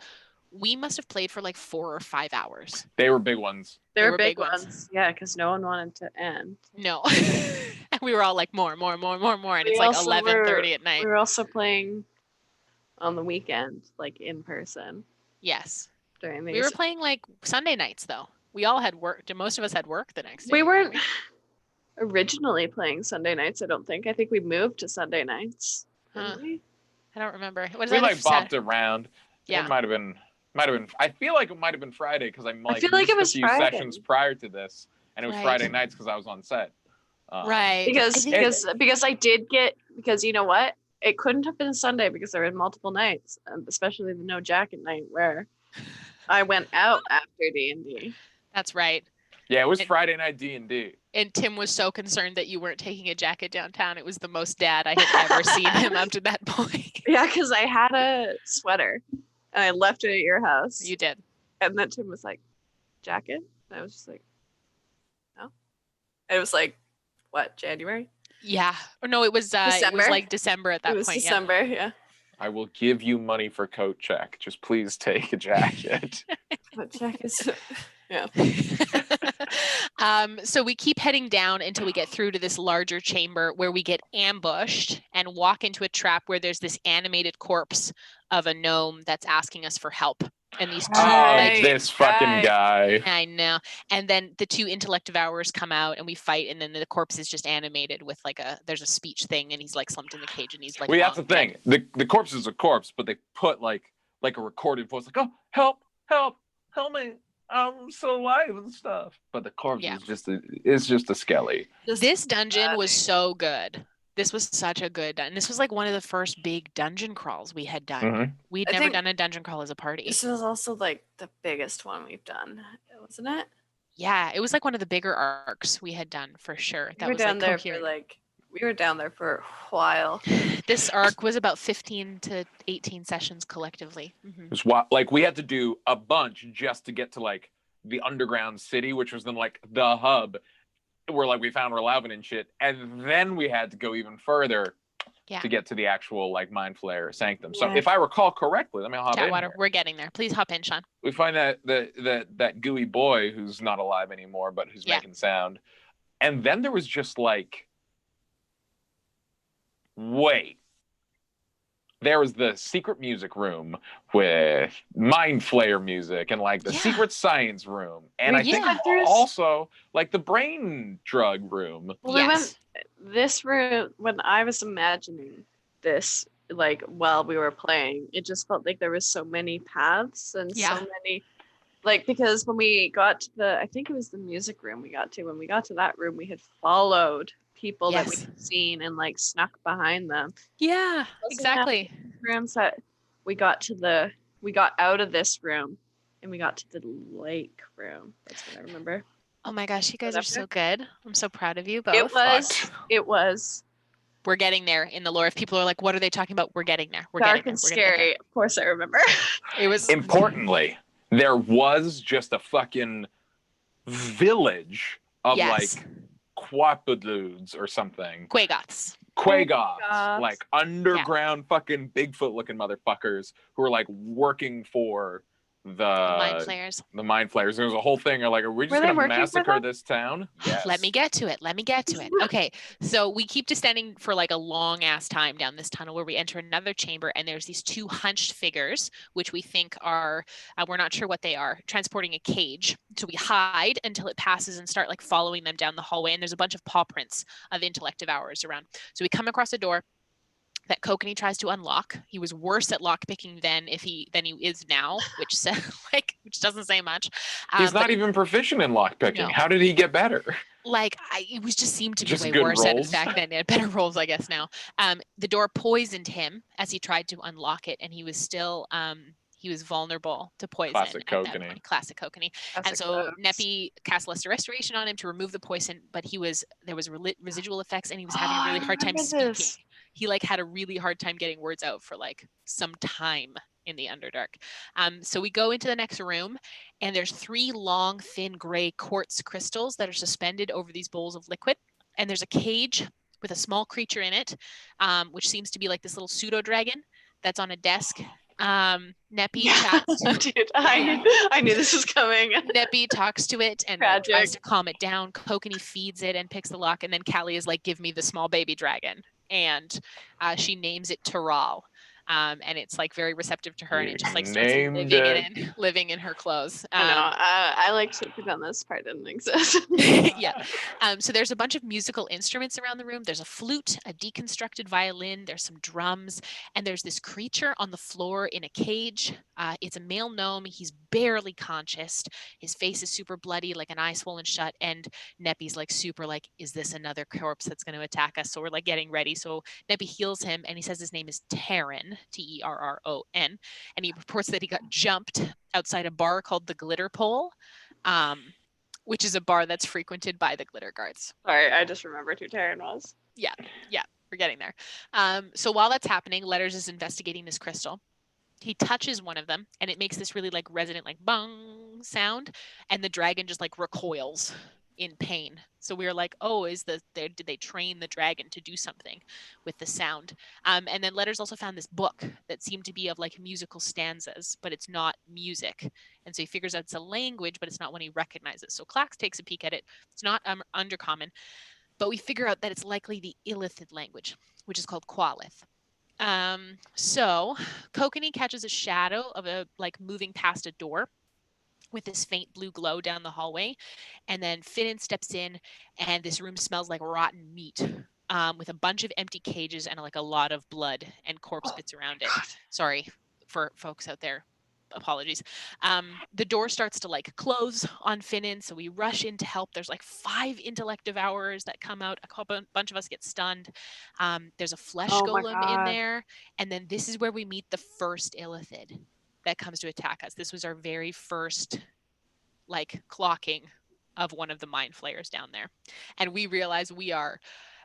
we must have played for like 4 or 5 hours. they were big ones. They were big ones. Yeah, because no one wanted to end. No. And we were all like, more. And it's like 11:30 at night. We were also playing on the weekend, like in person. Yes. During these. We were playing like Sunday nights, though. We all had work. Most of us had work the next day. We weren't originally playing Sunday nights, I don't think. I think we moved to Sunday nights. Didn't we? I don't remember. What is we that? like bopped around. Yeah. It might have been. I feel like it might have been Friday because I'm like I feel like it was a few Friday. sessions prior to this, and it was Friday nights because I was on set. Right. Because I did get, because you know what? It couldn't have been Sunday because there were multiple nights, especially the no jacket night where I went out after D&D. That's right. Yeah, it was Friday night D&D. And Tim was so concerned that you weren't taking a jacket downtown. It was the most dad I had ever seen him up to that point. Yeah, because I had a sweater and I left it at your house. You did. And then Tim was like, jacket? And I was just like, no. And it was like, what, January? Yeah. Or no, it was December? It was like December at that point. It was December, yeah. I will give you money for coat check. Just please take a jacket. Coat check is... Yeah. So we keep heading down until we get through to this larger chamber where we get ambushed and walk into a trap where there's this animated corpse of a gnome that's asking us for help. And these two, this fucking guy. I know. And then the two intellect devourers come out and we fight, and then the corpse is just animated with like there's a speech thing, and he's like slumped in the cage, and he's like. Well, that's the thing. The corpse is a corpse, but they put like a recorded voice, like, oh, help me. I'm so alive and stuff. But the corpse is just a skelly. This dungeon was so good. This was such a good dungeon. This was like one of the first big dungeon crawls we had done. Mm-hmm. We'd never done a dungeon crawl as a party. This was also like the biggest one we've done, wasn't it? Yeah, it was like one of the bigger arcs we had done for sure. We were down there for a while. This arc was about 15 to 18 sessions collectively. Mm-hmm. It was like we had to do a bunch just to get to like the underground city, which was then like the hub where like we found Relavin and shit, and then we had to go even further to get to the actual like Mind Flayer Sanctum. So if I recall correctly, let me hop in. Chatwater, we're getting there. Please hop in, Sean. We find that gooey boy who's not alive anymore, but who's making sound, and then there was just like, wait, there was the secret music room with mind flayer music and like the Yeah. secret science room. And I think Yeah. also like the brain drug room. Well, Yes. this room, when I was imagining this, like while we were playing, it just felt like there was so many paths and Yeah. so many, like, because when we got to I think it was the music room when we got to that room, we had followed people that we Yes. had seen and like snuck behind them. Yeah, Also exactly. Rooms that we got out of this room and we got to the lake room. That's what I remember. Oh my gosh, you guys are Whatever. so good. I'm so proud of you both. It was We're getting there in the lore. If people are like, what are they talking about? We're getting there. We're dark getting there. and We're gonna get scary. Of course, I remember. there. It was Importantly, there was just a fucking village of yes. like quapadudes or something. Quagoths. Quagoths, like underground fucking Bigfoot looking motherfuckers who are like working for The mind flayers. the mind flayers. There was a whole thing of like, are we just Were they gonna working for massacre them? this town? Yes. Let me get to it. Okay, so we keep descending for like a long ass time down this tunnel where we enter another chamber, and there's these two hunched figures, which we think are, we're not sure what they are, transporting a cage. So we hide until it passes and start like following them down the hallway. And there's a bunch of paw prints of intellect devourers around. So we come across a door that Kokanee tries to unlock. He was worse at lockpicking than he is now, which which doesn't say much. He's not even proficient in lockpicking. No. How did he get better? It was just seemed to be Just way good worse at it rolls? back then. He had better rolls, I guess now. The door poisoned him as he tried to unlock it, and he was still he was vulnerable to poison. Classic at that Kokanee. point. Classic Kokanee. And so Neppy cast Lesser Restoration on him to remove the poison, but there was residual effects, and he was having a really hard time speaking. He like had a really hard time getting words out for like some time in the Underdark. So we go into the next room, and there's 3 long, thin gray quartz crystals that are suspended over these bowls of liquid. And there's a cage with a small creature in it, which seems to be like this little pseudo dragon that's on a desk. Neppy chats to Dude, I knew this was coming. Neppy talks to it and tries to calm it down. Kokanee feeds it and picks the lock, and then Callie is like, give me the small baby dragon. And she names it Taral. And it's like very receptive to her, and it just like starts living in her clothes. I know. I like to pretend this part didn't exist. Yeah. So there's a bunch of musical instruments around the room. There's a flute, a deconstructed violin. There's some drums, and there's this creature on the floor in a cage. It's a male gnome. He's barely conscious. His face is super bloody, like an eye swollen shut. And Neppy's like super like, is this another corpse that's going to attack us? So we're like getting ready. So Neppy heals him, and he says his name is Terran, Terron, and he reports that he got jumped outside a bar called the Glitter Pole, which is a bar that's frequented by the glitter guards. Sorry, I just remembered who Terran was. Yeah, we're getting there. So while that's happening, Letters is investigating this crystal. He touches one of them, and it makes this really like resonant like bong sound, and the dragon just like recoils in pain. So we were like, oh, did they train the dragon to do something with the sound? And then Letters also found this book that seemed to be of like musical stanzas, but it's not music. And so he figures out it's a language, but it's not one he recognizes. So Clax takes a peek at it. It's not undercommon, but we figure out that it's likely the Illithid language, which is called Qualith. So Kokanee catches a shadow of a like moving past a door with this faint blue glow down the hallway. And then Finnan steps in, and this room smells like rotten meat, with a bunch of empty cages and like a lot of blood and corpse bits around it. Sorry for folks out there. Apologies. The door starts to like close on Finnan, so we rush in to help. There's like 5 intellect devourers that come out. A bunch of us get stunned. There's a flesh golem in there, and then this is where we meet the first Illithid that comes to attack us. This was our very first like clocking of one of the mind flayers down there, and we realize we are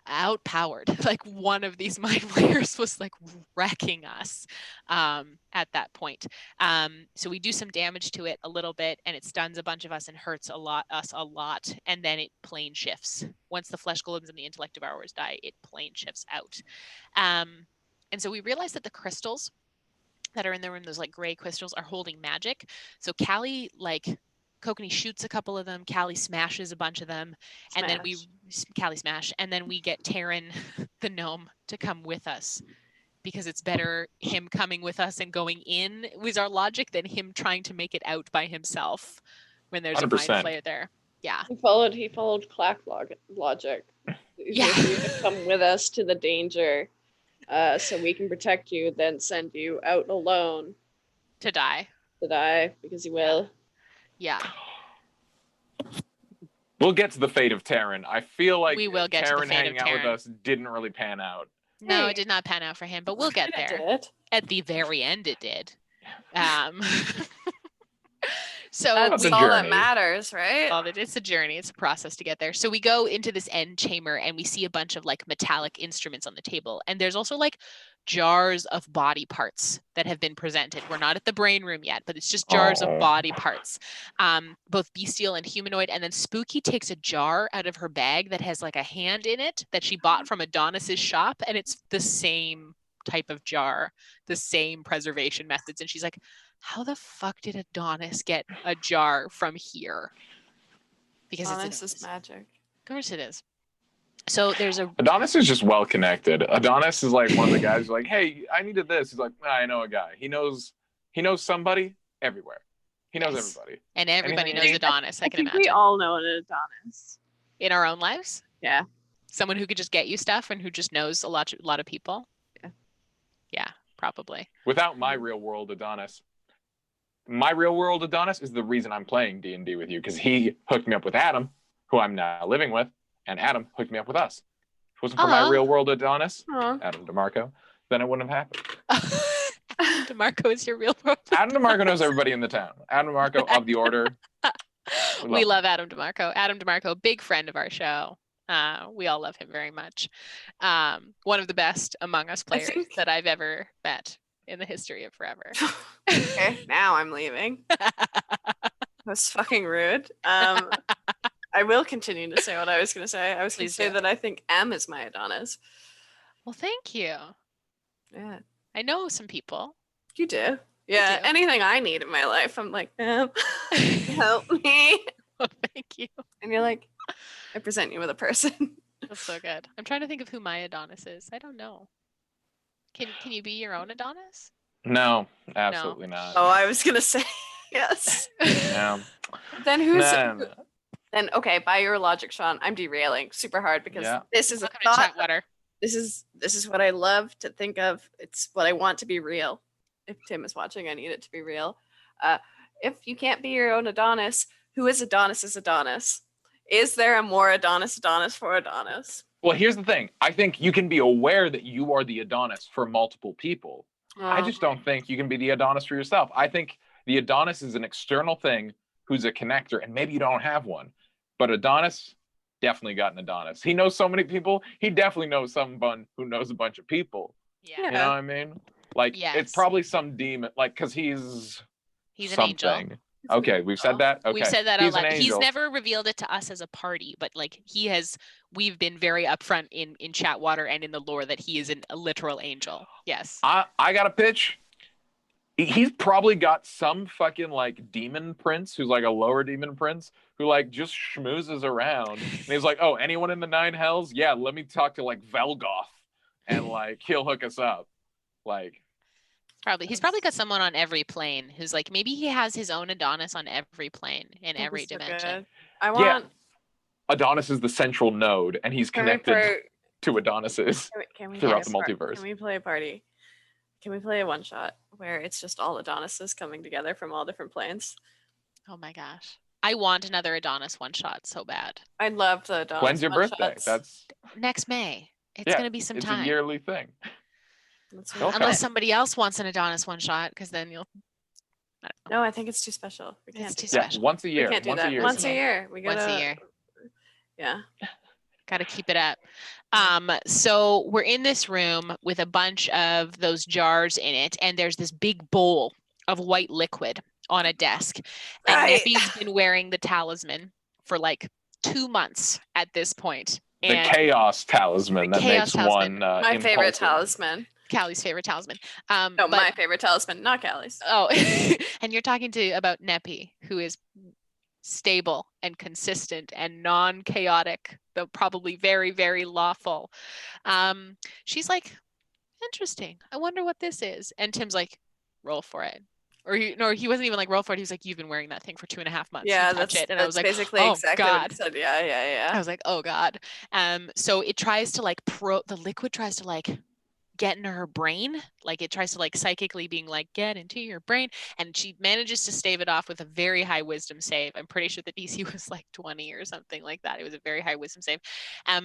outpowered. Like one of these mind flayers was like wrecking us at that point. So we do some damage to it a little bit, and it stuns a bunch of us and hurts us a lot, and then it plane shifts. Once the flesh golems and the intellect devourers die, it plane shifts out. And so we realize that the crystals that are in the room, those like gray crystals, are holding magic. So Callie, like Kokanee shoots a couple of them, Callie smashes a bunch of them, and then Callie smash, and then we get Terran the gnome to come with us because it's better him coming with us and going in was our logic than him trying to make it out by himself when there's a mind 100%. flayer there. Yeah. He followed clack logic. Yeah. If you could come with us to the danger, so we can protect you, then send you out alone To die. to die, because you will. Yeah. We'll get to the fate of Taryn. I feel like We will get to the Taryn fate hanging of out with Taryn. us didn't really pan out. No, Hey. it did not pan out for him, but we'll get I there. did. At the very end, it did. So That's a all that journey. matters, right? well, it's a journey. It's a process to get there. So we go into this end chamber and we see a bunch of like metallic instruments on the table. And there's also like jars of body parts that have been presented. We're not at the brain room yet, but it's just jars Aw. of body parts, both bestial and humanoid. And then Spooky takes a jar out of her bag that has like a hand in it that she bought from Adonis's shop. And it's the same type of jar, the same preservation methods. And she's like, how the fuck did Adonis get a jar from here? Because Honest it's is magic. of course it is. So there's a Adonis is just well connected. Adonis is like one of the guys who's like, hey, I needed this. He's like, I know a guy. He knows somebody everywhere. He knows Yes. everybody. and everybody Anything you knows need? Adonis, I I can think imagine. we all know an Adonis. In our own lives? Yeah. Someone who could just get you stuff and who just knows a lot of people? Yeah. Yeah, probably. Without my real world Adonis. My real world Adonis is the reason I'm playing D&D with you, because he hooked me up with Adam, who I'm now living with, and Adam hooked me up with us. If it wasn't for my Aw. real world Adonis, Aw. Adam DeMarco, then it wouldn't have happened. DeMarco is your real world. Adam DeMarco knows everybody in the town. Adam DeMarco of the Order. We love Adam DeMarco. Adam DeMarco, big friend of our show. We all love him very much. One of the best Among Us players think- that I've ever met in the history of forever. Okay, now I'm leaving. That's fucking rude. I will continue to say what I was going to say. I was going to Please say do. that I think M is my Adonis. Well, thank you. Yeah, I know some people. you do. Yeah, do. anything I need in my life, I'm like, M, help me. Well, thank you. And you're like, I present you with a person. That's so good. I'm trying to think of who my Adonis is. I don't know. Can you be your own Adonis? No, absolutely not. Oh, I was going to say yes. No. Then who's... No. Then, okay, by your logic, Sean, I'm derailing super hard because Yeah. this is a Welcome to thought. chatwater. This is what I love to think of. It's what I want to be real. If Tim is watching, I need it to be real. If you can't be your own Adonis, who is Adonis's Adonis? Is there a more Adonis for Adonis? Well, here's the thing. I think you can be aware that you are the Adonis for multiple people. I just don't think you can be the Adonis for yourself. I think the Adonis is an external thing who's a connector, and maybe you don't have one. But Adonis definitely got an Adonis. He knows so many people. He definitely knows someone who knows a bunch of people. Yeah. You know what I mean? Like, Yes. it's probably some demon, like, because he's He's an something. angel. Okay, we've said that? Okay. We've said that out He's an loud. He's angel. never revealed it to us as a party, but like we've been very upfront in chatwater and in the lore that he is a literal angel. Yes. I got a pitch. He's probably got some fucking like demon prince who's like a lower demon prince who like just schmoozes around. And he's like, oh, anyone in the nine hells? Yeah, let me talk to like Velgoth and like he'll hook us up. Like He's probably got someone on every plane who's like, maybe he has his own Adonis on every plane in every That's so dimension. good. I want... Adonis is the central node and he's connected to Adonises Can we throughout play the a multiverse. Can we play a party? Can we play a one shot where it's just all Adonises coming together from all different planes? Oh my gosh. I want another Adonis one shot so bad. I love the Adonis. When's your birthday? one-shots. That's Next May. It's Yeah, going to be some it's time. a yearly thing. Let's Okay. make it. Unless somebody else wants an Adonis one shot, because then you'll. I don't know. No, I think it's too special. We can't It's do too that. special. Once a We year. can't do Once that. a year. Once is a enough. year. We gotta. Once a year. Yeah. Got to keep it up. So we're in this room with a bunch of those jars in it, and there's this big bowl of white liquid on a desk. And Right. Neppy's been wearing the talisman for like 2 months at this point. The And chaos talisman The that chaos makes talisman. one My favorite impulsive. talisman. Callie's favorite talisman. No, But- my favorite talisman, not Callie's. Oh, and you're talking about Neppy, who is stable and consistent and non-chaotic, though probably very, very lawful. She's like interesting. I wonder what this is. And Tim's like, roll for it. Or he wasn't even like roll for it. He was like, you've been wearing that thing for 2.5 months. Yeah, You touch it. And I was that's like, basically oh exactly what he God. said. Yeah, yeah, I yeah. was like, oh God. So it tries to like the liquid tries to like get into her brain. Like it tries to like psychically being like, get into your brain. And she manages to stave it off with a very high wisdom save. I'm pretty sure the DC was like 20 or something like that. It was a very high wisdom save.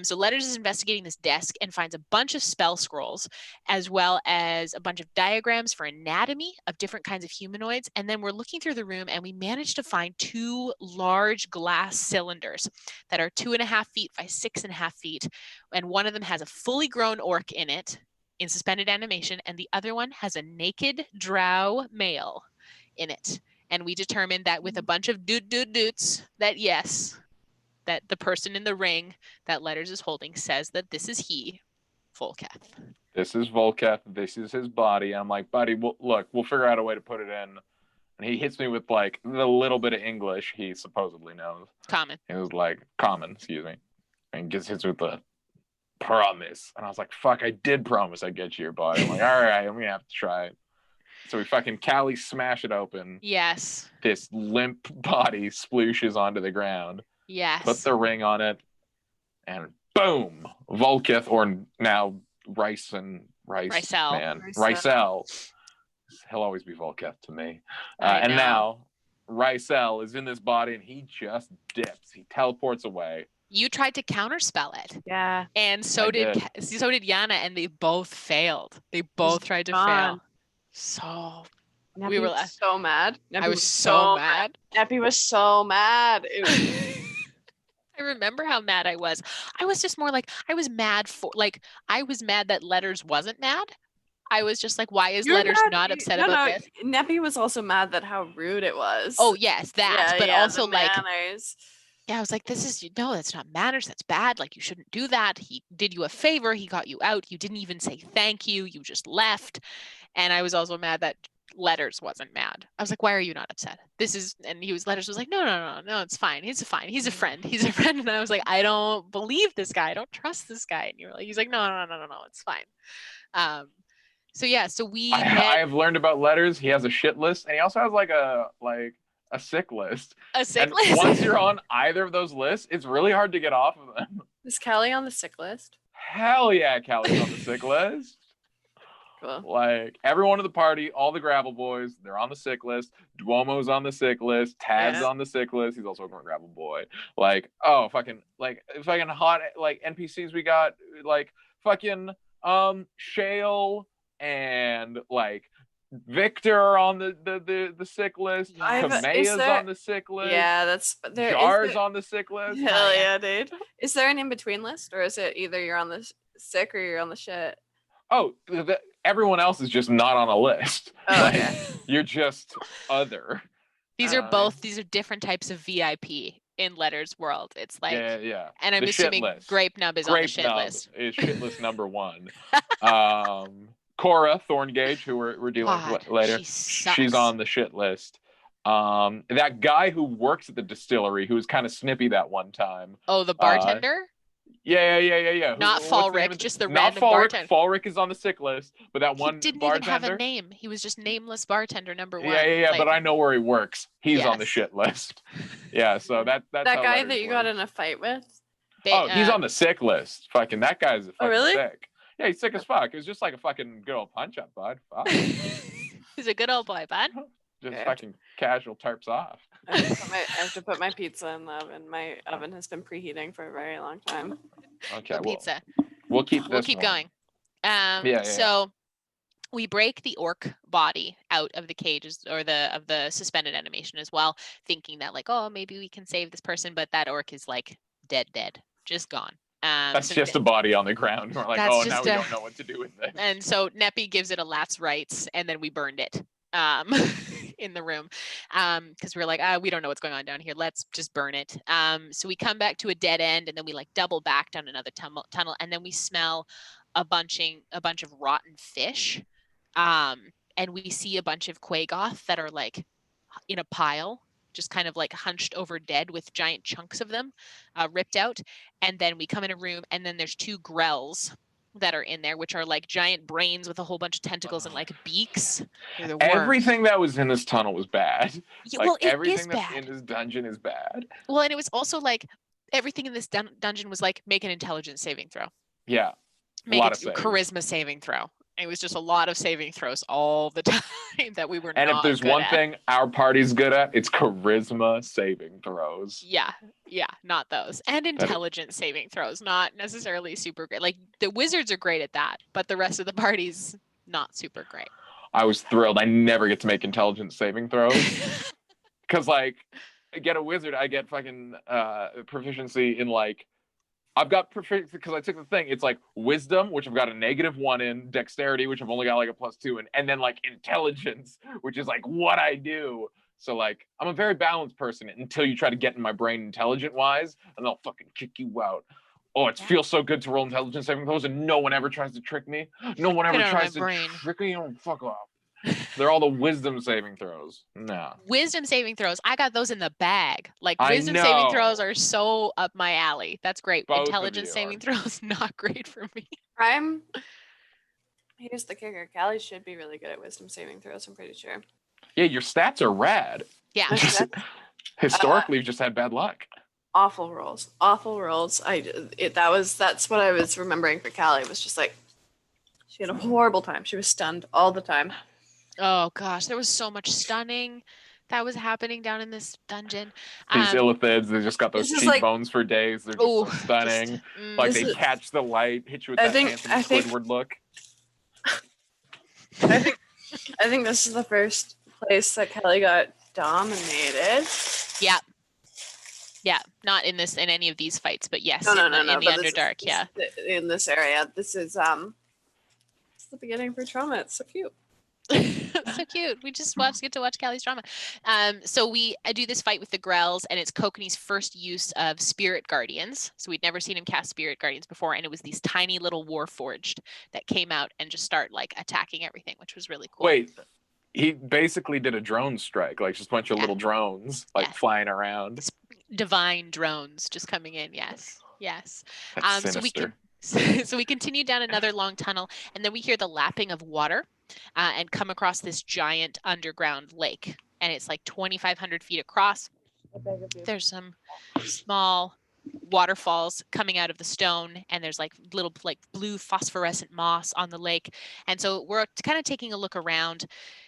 So Letters is investigating this desk and finds a bunch of spell scrolls, as well as a bunch of diagrams for anatomy of different kinds of humanoids. And then we're looking through the room and we managed to find 2 large glass cylinders that are 2.5 feet by 6.5 feet. And one of them has a fully grown orc in it in suspended animation, and the other one has a naked drow male in it. And we determined that with a bunch of doots that yes, that the person in the ring that Letters is holding says that this is he, Volketh. This is Volketh. This is his body. I'm like, buddy, look, we'll figure out a way to put it in. And he hits me with like the little bit of English he supposedly knows. Common. It was like common, excuse me. And gets hits with the promise. And I was like, fuck, I did promise I'd get you your body. I'm like, all right, I'm gonna have to try it. So we fucking Callie smash it open. Yes. This limp body splooshes onto the ground. Yes. Put the ring on it, and boom, Volketh, or now Ricel. Man, Ricel. He'll always be Volketh to me. And now Ricel is in this body, and he just dips. He teleports away. You tried to counterspell it. Yeah. And so did Yana, and they both failed. They both tried to fail. So Neppy we were was so mad. I was so mad. Neppy was so mad. I remember how mad I was. I was just more like, I was mad that Letters wasn't mad. I was just like, why is Letters not upset about this? Neppy was also mad that how rude it was. Oh yes, that. But also the like manners. Yeah, I was like, that's not manners. That's bad. Like, you shouldn't do that. He did you a favor. He got you out. You didn't even say thank you. You just left. And I was also mad that Letters wasn't mad. I was like, why are you not upset? Letters was like, no, it's fine. He's fine. He's a friend. He's a friend. And I was like, I don't believe this guy. I don't trust this guy. And he's like, no, it's fine. So yeah, I have learned about Letters. He has a shit list, and he also has a sick list. A sick and list? Once you're on either of those lists, it's really hard to get off of them. Is Callie on the sick list? Hell yeah, Callie's on the sick list. Cool. Like, everyone in the party, all the Gravel boys, they're on the sick list. Duomo's on the sick list. Tad's on the sick list. He's also a Gravel boy. Like, oh, fucking hot, like, NPCs we got, like, fucking, Shale and, like, Victor on the sick list. Kamea's on the sick list. Yeah, that's there. Jar's on the sick list. Hell yeah, dude. Is there an in-between list, or is it either you're on the sick or you're on the shit? Oh, everyone else is just not on a list. Oh, okay. You're just other. These are different types of VIP in Letters world. It's like yeah. And I'm assuming Grape Nub is on the shit list. Is shit list number 1. Cora Thorngage, who we're dealing with later, she's on the shit list. That guy who works at the distillery, who was kind of snippy that one time. Oh, the bartender? Yeah. Not Falric, just the random bartender. Falric is on the sick list, but that one didn't bartender even have a name. He was just nameless bartender number 1. Yeah, but I know where he works. He's on the shit list. Yeah, so that's that guy that you got in a fight with. He's on the sick list. Fucking that guy's really? sick. Yeah, he's sick as fuck. It was just like a fucking good old punch up, bud. Fuck. He's a good old boy, bud. Just fucking casual tarps off. I have to put my pizza in the oven. My oven has been preheating for a very long time. Okay, pizza. We'll keep going. So we break the orc body out of the cages or of the suspended animation as well, thinking that like, oh, maybe we can save this person, but that orc is like dead, just gone. That's just a body on the ground. We're like, oh, now we don't know what to do with this. And so Neppy gives it a last rites, and then we burned it in the room because we were like, we don't know what's going on down here. Let's just burn it. So we come back to a dead end, and then we like double back down another tunnel, and then we smell a bunch of rotten fish, and we see a bunch of Quagoth that are like in a pile, just kind of like hunched over dead with giant chunks of them ripped out. And then we come in a room, and then there's 2 grells that are in there, which are like giant brains with a whole bunch of tentacles and like beaks. They're the worst. Everything that was in this tunnel was bad. Yeah, Like well, it is everything that's bad. in this dungeon is bad. Well, and it was also like everything in this dungeon was like make an intelligence saving throw. Yeah. Make lot a of saves. charisma saving throw. It was just a lot of saving throws all the time that we were And not if there's good one at. thing our party's good at, it's charisma saving throws. Yeah, not those. And intelligence saving throws, not necessarily super great. Like the wizards are great at that, but the rest of the party's not super great. I was thrilled. I never get to make intelligence saving throws. Because, like, I get a wizard, I get fucking proficiency in, like, I've got proficiency because I took the thing. It's like wisdom, which I've got a -1 in, dexterity, which I've only got like a +2 in, and then like intelligence, which is like what I do. So like I'm a very balanced person until you try to get in my brain intelligent wise, and they'll fucking kick you out. Oh, it feels so good to roll intelligence saving throws, and no one ever tries to trick me. No one ever tries to trick me. Oh, fuck off. They're all the wisdom saving throws. No. Wisdom saving throws. I got those in the bag. Like I wisdom saving know. throws are so up my alley. That's great. Both of Intelligence you saving throws, not great for me. Here's the kicker. Callie should be really good at wisdom saving throws, I'm pretty sure. Yeah, your stats are rad. Yeah. Just, historically, you've just had bad luck. Awful rolls. That's what I was remembering for Callie. Was just like she had a horrible time. She was stunned all the time. Oh gosh, there was so much stunning that was happening down in this dungeon. These illithids, they just got those cheekbones for days. They're just so stunning. Like they catch the light, hit you with that handsome Squidward look. I think this is the first place that Kelly got dominated. Yeah. Yeah, not in any of these fights, but yes, no, in the Underdark, yeah. In this area. This is it's the beginning for trauma. It's so cute. So cute. We just get to watch Callie's drama. So I do this fight with the Grells, and it's Kokan's first use of Spirit Guardians. So we'd never seen him cast Spirit Guardians before, and it was these tiny little Warforged that came out and just start like attacking everything, which was really cool. Wait, he basically did a drone strike, like just a bunch of little drones like flying around. Divine drones just coming in. Yes. That's sinister. So we continue down another long tunnel, and then we hear the lapping of water and come across this giant underground lake. And it's like 2,500 feet across. There's some small waterfalls coming out of the stone, and there's like little like blue phosphorescent moss on the lake. And so we're kind of taking a look around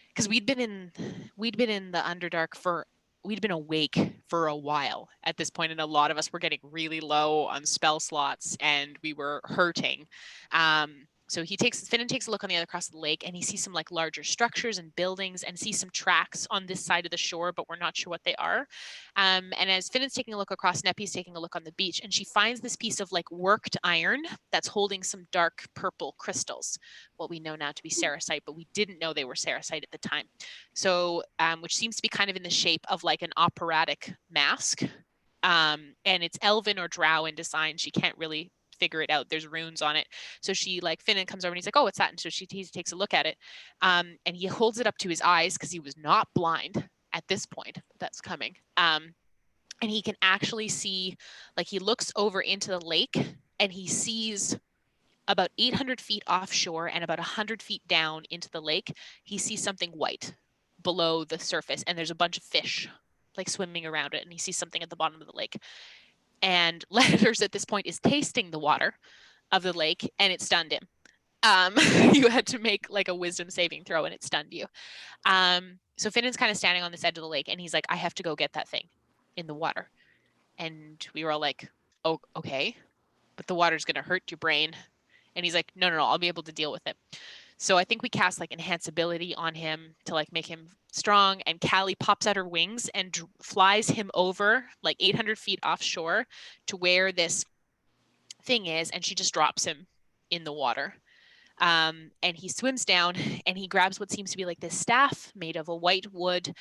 because we'd been in the Underdark we'd been awake for a while at this point, and a lot of us were getting really low on spell slots, and we were hurting. So Finnan takes a look on the other across the lake, and he sees some like larger structures and buildings, and sees some tracks on this side of the shore, but we're not sure what they are. And as Finnan's taking a look across, Neppy's taking a look on the beach, and she finds this piece of like worked iron that's holding some dark purple crystals, what we know now to be sericite, but we didn't know they were sericite at the time. So, which seems to be kind of in the shape of like an operatic mask. And it's elven or drow in design. She can't really figure it out. There's runes on it. So Finnan comes over and he's like, oh, what's that? And so he takes a look at it. And he holds it up to his eyes because he was not blind at this point. That's coming. And he can actually see, like he looks over into the lake and he sees about 800 feet offshore and about 100 feet down into the lake. He sees something white below the surface, and there's a bunch of fish like swimming around it, and he sees something at the bottom of the lake. And Letters at this point is tasting the water of the lake, and it stunned him. You had to make like a wisdom saving throw, and it stunned you. So Finnan's kind of standing on this edge of the lake, and he's like, I have to go get that thing in the water. And we were all like, oh, okay, but the water's going to hurt your brain. And he's like, no, I'll be able to deal with it. So I think we cast like enhance ability on him to like make him strong, and Callie pops out her wings and flies him over like 800 feet offshore to where this thing is, and she just drops him in the water. And he swims down and he grabs what seems to be like this staff made of a white wood.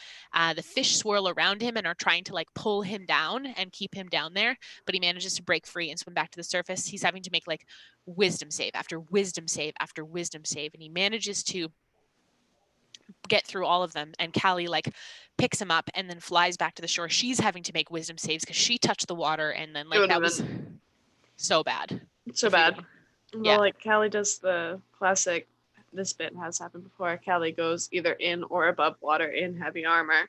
The fish swirl around him and are trying to like pull him down and keep him down there, but he manages to break free and swim back to the surface. He's having to make like wisdom save after wisdom save after wisdom save, and he manages to get through all of them. And Callie like picks him up and then flies back to the shore. She's having to make wisdom saves because she touched the water, and then like that was so bad. So bad. Well, like Callie does the classic, this bit has happened before. Callie goes either in or above water in heavy armor.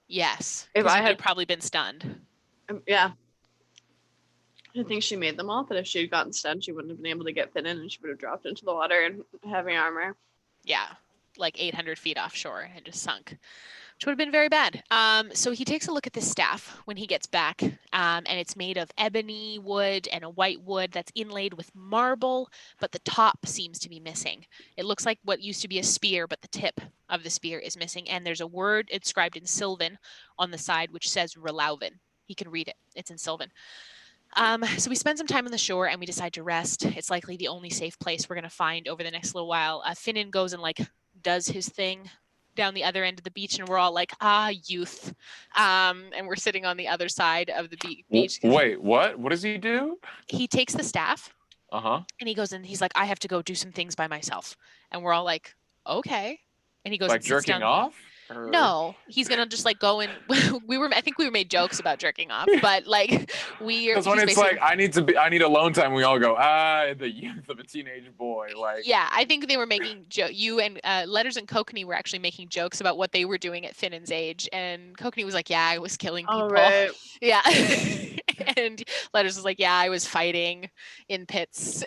Yes, If because I you'd had, probably been stunned. yeah, I think she made them all, but if she had gotten stunned, she wouldn't have been able to get Finn in and she would have dropped into the water in heavy armor. Yeah, like 800 feet offshore and just sunk, which would have been very bad. So he takes a look at this staff when he gets back, and it's made of ebony wood and a white wood that's inlaid with marble, but the top seems to be missing. It looks like what used to be a spear, but the tip of the spear is missing, and there's a word inscribed in Sylvan on the side which says Relauven. He can read it. It's in Sylvan. So we spend some time on the shore and we decide to rest. It's likely the only safe place we're going to find over the next little while. Finnan goes and like does his thing down the other end of the beach, and we're all like, youth. And we're sitting on the other side of the beach. Wait, what does he do? He takes the staff Uh-huh. and he goes and he's like, I have to go do some things by myself. And we're all like, okay. And he goes Like and sits jerking down. off? Or... No, he's gonna just like go and I think we made jokes about jerking off, but like because when it's like I need alone time, we all go the youth of a teenage boy. Like yeah, I think they were making you and Letters and Kokanee were actually making jokes about what they were doing at Finnan's age, and Kokanee was like, yeah, I was killing people. Oh, right. Yeah. And Letters was like, yeah, I was fighting in pits.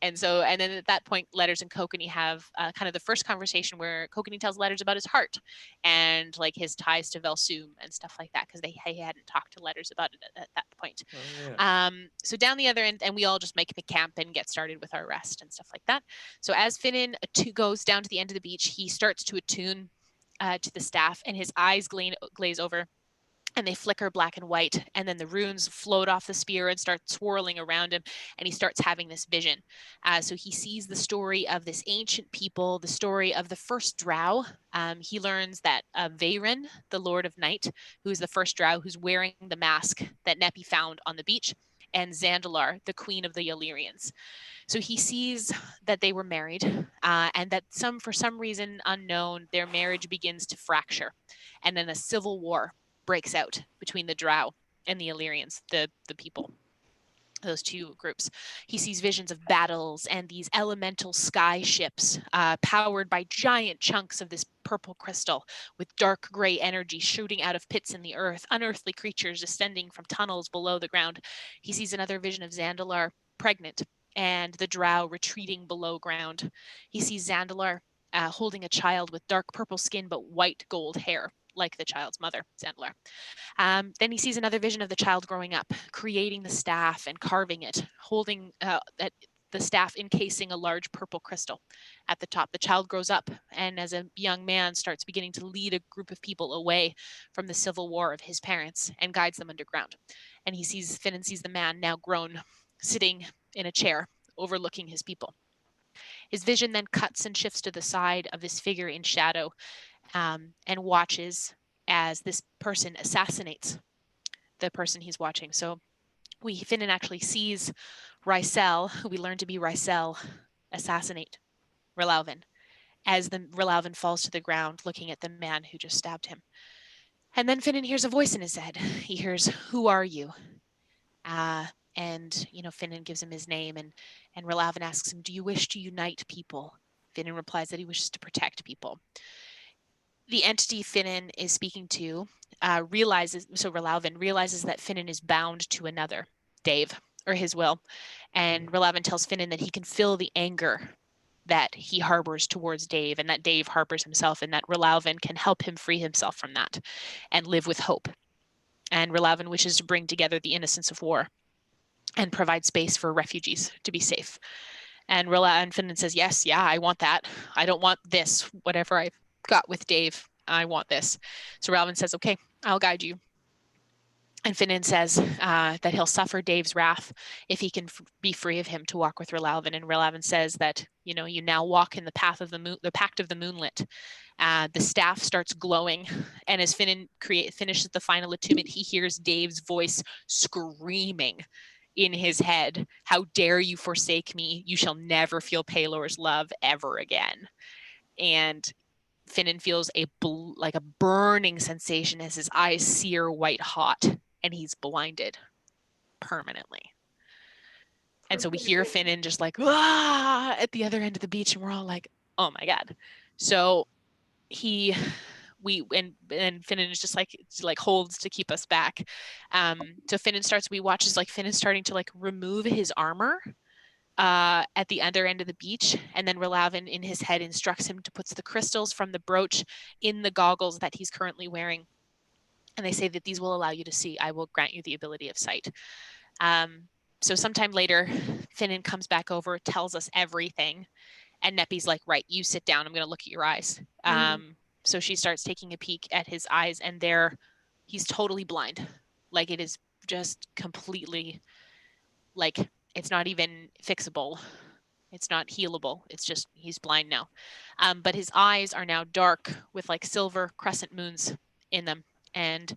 And then at that point, Letters and Kokanee have kind of the first conversation where Kokanee tells Letters about his heart and like his ties to Velsoom and stuff like that, because he hadn't talked to Letters about it at that point. oh, yeah. So down the other end, and we all just make the camp and get started with our rest and stuff like that. So as Finnan goes down to the end of the beach, he starts to attune to the staff, and his eyes glaze over. And they flicker black and white, and then the runes float off the spear and start swirling around him, and he starts having this vision. So he sees the story of this ancient people, the story of the first drow. He learns that Veyron, the Lord of Night, who is the first drow who's wearing the mask that Nepi found on the beach, and Zandalar, the queen of the Illyrians. So he sees that they were married, and that for some reason unknown, their marriage begins to fracture, and then a civil war breaks out between the drow and the Illyrians, the people, those two groups. He sees visions of battles and these elemental sky ships powered by giant chunks of this purple crystal with dark gray energy shooting out of pits in the earth, unearthly creatures ascending from tunnels below the ground. He sees another vision of Zandalar pregnant and the drow retreating below ground. He sees Zandalar holding a child with dark purple skin but white gold hair, like the child's mother, Zandalar. Then he sees another vision of the child growing up, creating the staff and carving it, holding the staff encasing a large purple crystal at the top. The child grows up and as a young man starts beginning to lead a group of people away from the civil war of his parents and guides them underground. And Finnan sees the man now grown, sitting in a chair overlooking his people. His vision then cuts and shifts to the side of this figure in shadow, and watches as this person assassinates the person he's watching. So Finnan actually sees Rysel, who we learn to be Rysel, assassinate Relauven as the Relauven falls to the ground looking at the man who just stabbed him. And then Finnan hears a voice in his head. He hears, "Who are you?" And Finnan gives him his name, and Relauven asks him, "Do you wish to unite people?" Finnan replies that he wishes to protect people. The entity Finnan is speaking to Relauven realizes that Finnan is bound to another, Dave, or his will. And Relauven tells Finnan that he can feel the anger that he harbors towards Dave, and that Dave harbors himself, and that Relauven can help him free himself from that and live with hope. And Relauven wishes to bring together the innocents of war and provide space for refugees to be safe. And Finnan says, yes, yeah, I want that. I don't want this, whatever I've got with Dave. I want this. So Relauven says, okay, I'll guide you. And Finnan says that he'll suffer Dave's wrath if he can be free of him to walk with Relauven. And Relauven says that, you now walk in the path of the pact of the moonlit. The staff starts glowing. And as Finnan finishes the final attunement, he hears Dave's voice screaming in his head, "How dare you forsake me? You shall never feel Pelor's love ever again." And Finnan feels like a burning sensation as his eyes sear white hot, and he's blinded permanently. And so we hear Finnan just like, ah, at the other end of the beach, and we're all like, oh my God. So and Finnan is just like holds to keep us back. So Finnan we watch as like Finnan starting to like remove his armor at the other end of the beach, and then Relavin in his head instructs him to put the crystals from the brooch in the goggles that he's currently wearing. And they say that these will allow you to see. I will grant you the ability of sight. So sometime later, Finnan comes back over, tells us everything. And Neppy's like, right, you sit down. I'm going to look at your eyes. So she starts taking a peek at his eyes, and he's totally blind. Like, it is just completely, like, it's not even fixable. It's not healable. It's just, he's blind now. But his eyes are now dark with like silver crescent moons in them. And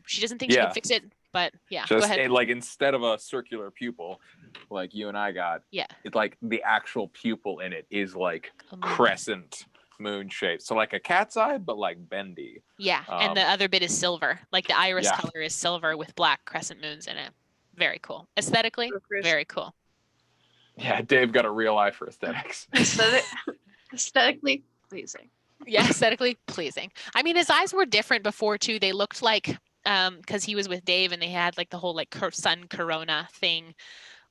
she doesn't think she can fix it, but yeah, just go ahead. like instead of a circular pupil like you and I got, it's like the actual pupil in it is like crescent moon shaped. So like a cat's eye, but like bendy. Yeah, and the other bit is silver. Like the iris color is silver with black crescent moons in it. Very cool. Aesthetically, very cool. Yeah, Dave got a real eye for aesthetics. Aesthetically pleasing. Yeah, aesthetically pleasing. I mean, his eyes were different before too. They looked like, because he was with Dave and they had like the whole like sun corona thing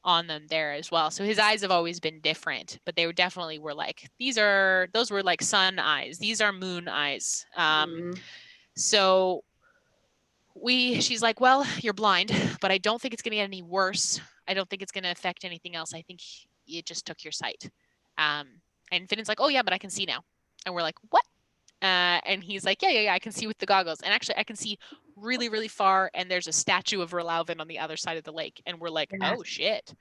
on them there as well. So his eyes have always been different, but they were like, those were like sun eyes. These are moon eyes. So she's like, well, you're blind, but I don't think it's going to get any worse. I don't think it's going to affect anything else. I think it just took your sight. And Finnan's like, oh yeah, but I can see now. And we're like, what? And he's like, yeah, I can see with the goggles. And actually I can see really, really far. And there's a statue of Relavin on the other side of the lake. And we're like, oh shit,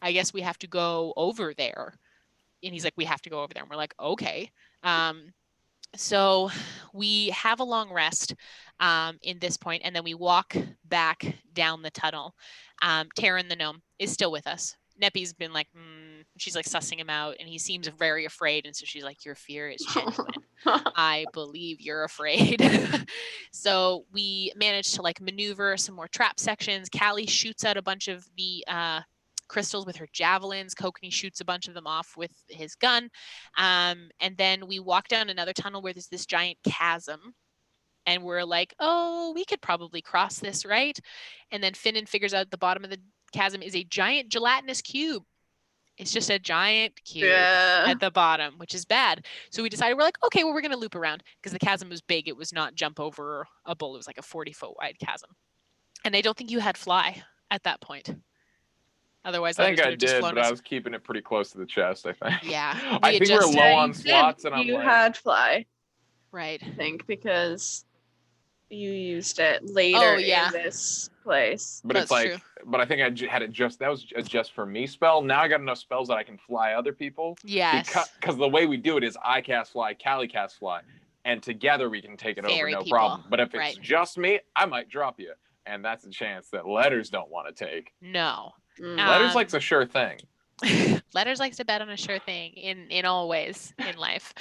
I guess we have to go over there. And he's like, we have to go over there. And we're like, okay. So we have a long rest in this point, and then we walk back down the tunnel. Taryn the gnome is still with us. Neppy's been like, she's like sussing him out, and he seems very afraid. And so she's like, your fear is genuine. I believe you're afraid. So we managed to like maneuver some more trap sections. Callie shoots out a bunch of the crystals with her javelins. Kokanee shoots a bunch of them off with his gun. And then we walk down another tunnel where there's this giant chasm. And we're like, oh, we could probably cross this, right? And then Finnan figures out the bottom of the chasm is a giant gelatinous cube. It's just a giant cube at the bottom, which is bad. So we decided, we're like, okay, well, we're going to loop around because the chasm was big. It was not jump over a bull. It was like a 40-foot wide chasm. And I don't think you had fly at that point. Otherwise, I think I did, but I was keeping it pretty close to the chest, I think. Yeah. I think we're low on slots, and you had fly. Right. I think because you used it later in this place. But that's true. But I think I had it that was a just for me spell. Now I got enough spells that I can fly other people. Yes. Because the way we do it is I cast fly, Callie cast fly, and together we can take it over, no problem. But if it's just me, I might drop you. And that's a chance that Letters don't want to take. No. Letters likes a sure thing. Letters likes to bet on a sure thing in all ways in life.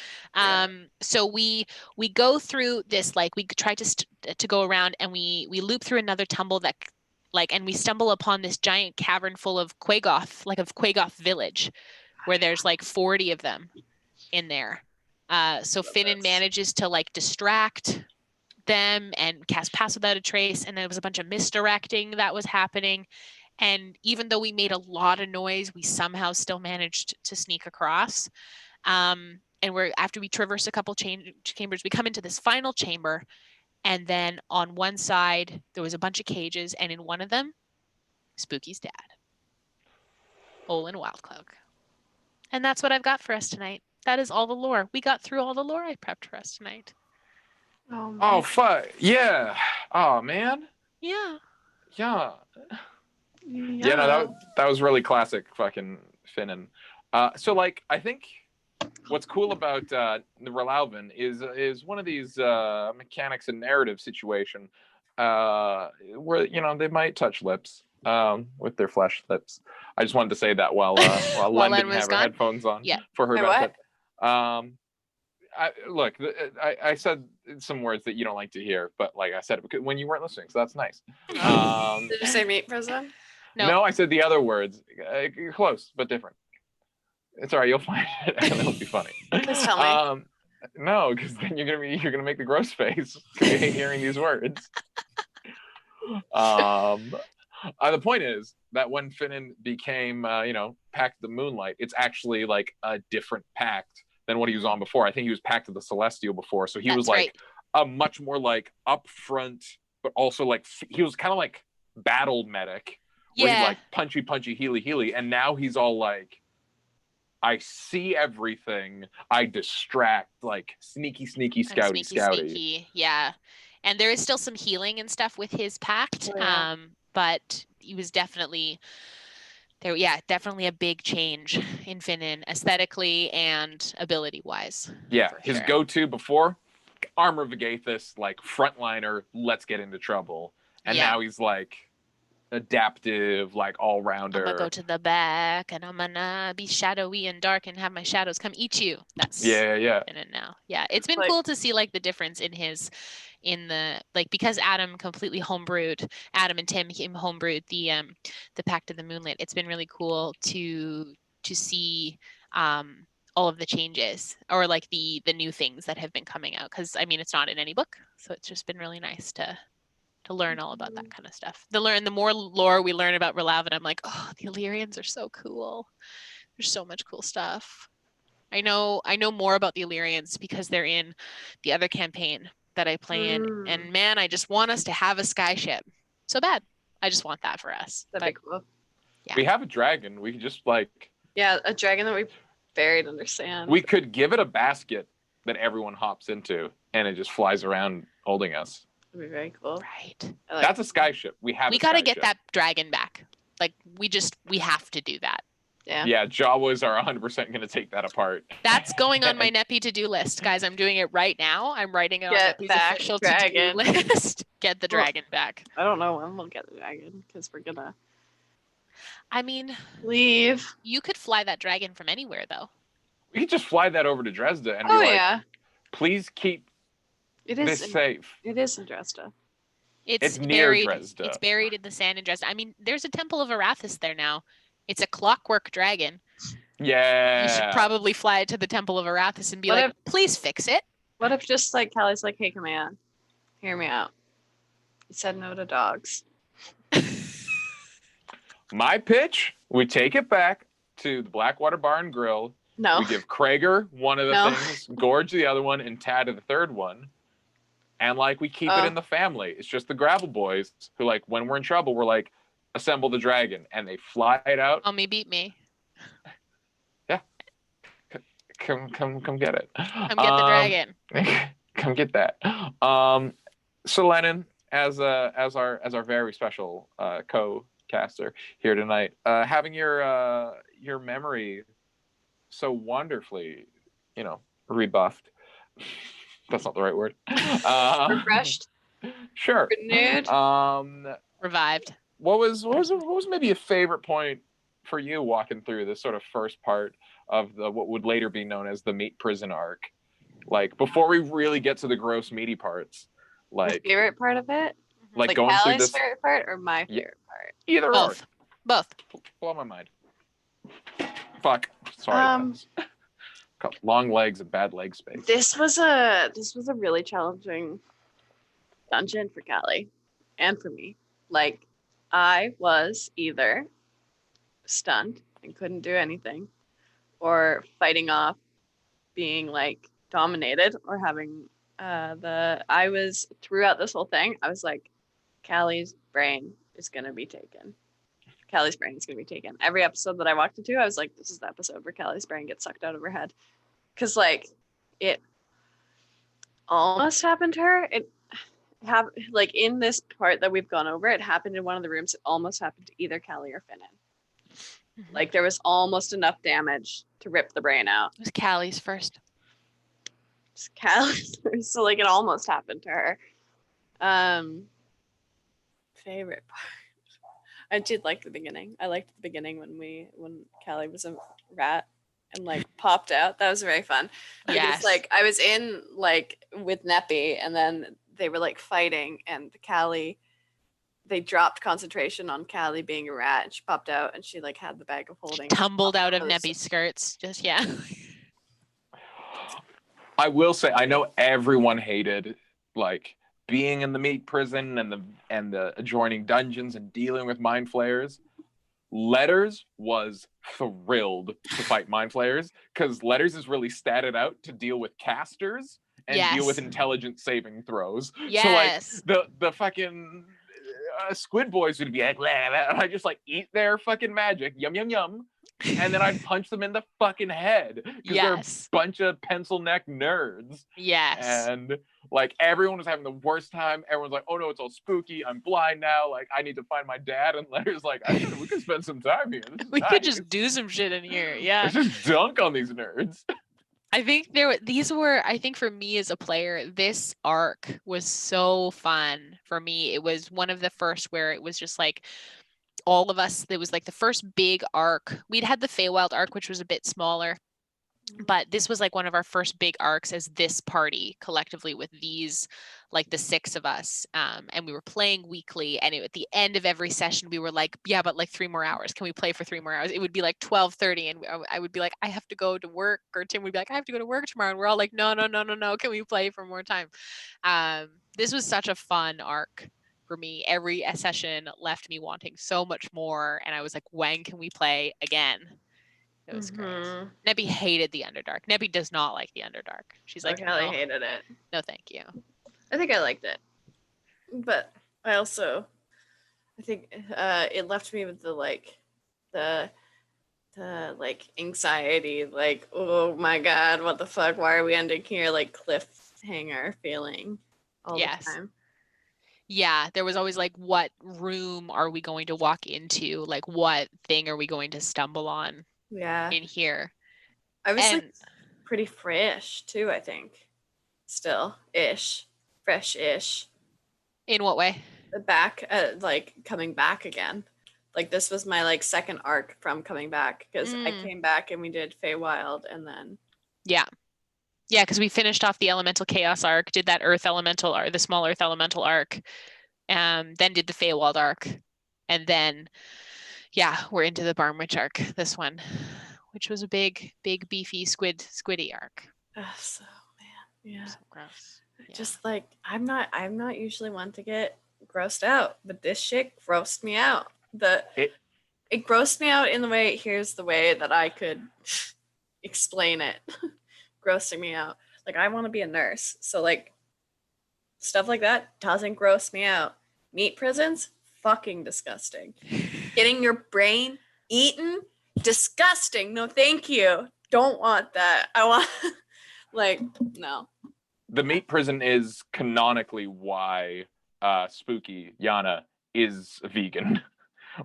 So we go through this, like we try to go around, and we loop through another tumble that and we stumble upon this giant cavern full of Quagoth, like of Quagoth village, where there's like 40 of them in there. So Finnan manages to like distract them and cast Pass Without a Trace, and there was a bunch of misdirecting that was happening. And even though we made a lot of noise, we somehow still managed to sneak across. And after we traverse a couple chambers, we come into this final chamber. And then on one side, there was a bunch of cages. And in one of them, Spooky's dad, Olin Wildcloak. And that's what I've got for us tonight. That is all the lore. We got through all the lore I prepped for us tonight. Oh, fuck. Yeah. Oh, man. Yeah. Yeah. Yeah, no, that was really classic fucking Finnan. So like I think what's cool about the Relalvin is one of these mechanics and narrative situation where they might touch lips with their flesh lips. I just wanted to say that while Len didn't have her headphones on for her benefit. I said some words that you don't like to hear, but like I said when you weren't listening, so that's nice. Did you say meat prison? No. I said the other words. You're close, but different. It's all right. You'll find it, and it'll be funny. Please tell me. No, because then you're gonna make the gross face because you hate hearing these words. The point is that when Finnan became, Pact of the Moonlight, it's actually like a different pact than what he was on before. I think he was Pact of the Celestial before, so he was like right. a much more like upfront, but also like he was kind of like battle medic, where he's like punchy, healy, and now he's all like, I see everything, I distract, like sneaky, scouty. Yeah. And there is still some healing and stuff with his pact. Oh, yeah. But he was definitely definitely a big change in Finnan aesthetically and ability wise. Yeah, his go-to before, Armor of Agathis, like frontliner, let's get into trouble. And now he's like adaptive, like all-rounder. I'm gonna go to the back and I'm gonna be shadowy and dark and have my shadows come eat you. That's Finnan now. Yeah, it's been cool to see like the difference in the like, because Adam completely homebrewed, Adam and Tim homebrewed the Pact of the Moonlit. It's been really cool to see all of the changes, or like the new things that have been coming out, because I mean it's not in any book, so it's just been really nice to learn all about that kind of stuff. The more lore we learn about Relavan, I'm like, oh, the Illyrians are so cool. There's so much cool stuff. I know more about the Illyrians because they're in the other campaign that I play in, and man, I just want us to have a skyship so bad. I just want that for us. That'd be cool. Yeah. We have a dragon. We could just like a dragon that we buried under sand. We could give it a basket that everyone hops into, and it just flies around holding us. That'd be very cool. Right. That's a skyship. We gotta get that dragon back. Like we have to do that. Yeah. Jawas are 100% going to take that apart. That's going on my Neppy to-do list, guys. I'm doing it right now. I'm writing it on Neppy's official to-do list. Get the dragon back. I don't know when we'll get the dragon, because we're gonna. I mean, leave. You could fly that dragon from anywhere, though. We could just fly that over to Dresda and be like, please keep this safe. It is in Dresda. It's near Dresda. It's buried in the sand in Dresda. I mean, there's a Temple of Arathis there now. It's a clockwork dragon. Yeah. You should probably fly it to the Temple of Arathis and be please fix it. What if just like Callie's like, hey, come on, hear me out. You said no to dogs. My pitch, we take it back to the Blackwater Bar and Grill. No. We give Krager one of the things, Gorge the other one, and Tad the third one. And like we keep it in the family. It's just the Gravel Boys who, like, when we're in trouble, we're like, assemble the dragon, and they fly it out. Mommy beat me. Yeah. Come get it. Come get the dragon. Come get that. So Lennon, as our very special co-caster here tonight, having your memory so wonderfully, rebuffed. That's not the right word. Refreshed. Sure. Renewed. Revived. What was maybe a favorite point for you walking through this sort of first part of what would later be known as the meat prison arc? Like, before we really get to the gross meaty parts, like the favorite part of it, like going Callie's through this favorite part or my favorite part? Either both. Or. Both. Blow my mind. Fuck. Sorry. Got long legs and bad leg space. This was a really challenging dungeon for Callie and for me. Like, I was either stunned and couldn't do anything, or fighting off being like dominated, or having I was throughout this whole thing, I was like, Callie's brain is gonna be taken. Callie's brain is gonna be taken. Every episode that I walked into, I was like, this is the episode where Callie's brain gets sucked out of her head. Cause like it almost happened to her. It like in this part that we've gone over, it happened in one of the rooms. It almost happened to either Callie or Finnan. Mm-hmm. Like there was almost enough damage to rip the brain out. It was Callie's first. It's Callie's first. So like it almost happened to her. Favorite part. I did like the beginning. I liked the beginning when Callie was a rat and like popped out. That was very fun. Yes. Because like I was in like with Neppy, and then they were like fighting, and Callie, they dropped concentration on Callie being a rat, and she popped out, and she like had the bag of holding. Tumbled out of Neppy's skirts. Just yeah. I will say, I know everyone hated like being in the meat prison and the adjoining dungeons and dealing with mind flayers. Letters was thrilled to fight mind flayers because Letters is really statted out to deal with casters and deal with intelligence saving throws. Yes. So like the fucking squid boys would be like, blah, blah, and I just like eat their fucking magic, yum yum yum, and then I'd punch them in the fucking head because they're a bunch of pencil neck nerds. Yes. And like everyone was having the worst time. Everyone's like, oh no, it's all spooky. I'm blind now. Like I need to find my dad. And Letters like, we could spend some time here. We could just do some shit in here. Yeah. Let's just dunk on these nerds. I think I think for me as a player, this arc was so fun for me. It was one of the first where it was just like all of us, it was like the first big arc. We'd had the Feywild arc, which was a bit smaller, but this was like one of our first big arcs as this party collectively with these, like the 6 of us. And we were playing weekly, and at the end of every session, we were like, yeah, but like 3 more hours. Can we play for 3 more hours? It would be like 12:30, and I would be like, I have to go to work, or Tim would be like, I have to go to work tomorrow. And we're all like, no. Can we play for more time? This was such a fun arc for me. Every session left me wanting so much more. And I was like, when can we play again? It was great. Nebby hated the Underdark. Nebby does not like the Underdark. She's like, Callie hated it. No, thank you. I think I liked it, but I think it left me with the anxiety, like, oh my god, what the fuck? Why are we ending here? Like cliffhanger feeling all the time. Yeah, there was always like, what room are we going to walk into? Like, what thing are we going to stumble on? Yeah, in here. I was like pretty fresh too. I think still fresh-ish. In what way? Back, like coming back again. Like this was my like second arc from coming back because I came back and we did Feywild and then yeah, because we finished off the Elemental Chaos arc, did that Earth Elemental arc, the small Earth Elemental arc, then did the Feywild arc, and then we're into the Barmwich arc, this one, which was a big beefy squiddy arc. So man, yeah, so gross. Yeah. Just like I'm not usually one to get grossed out, but this shit grossed me out. It grossed me out in the way. Here's the way that I could explain it. Grossing me out. Like I want to be a nurse, so like stuff like that doesn't gross me out. Meat prisons, fucking disgusting. Getting your brain eaten, disgusting. No, thank you. Don't want that. I want like no. The meat prison is canonically why Spooky Yana is a vegan,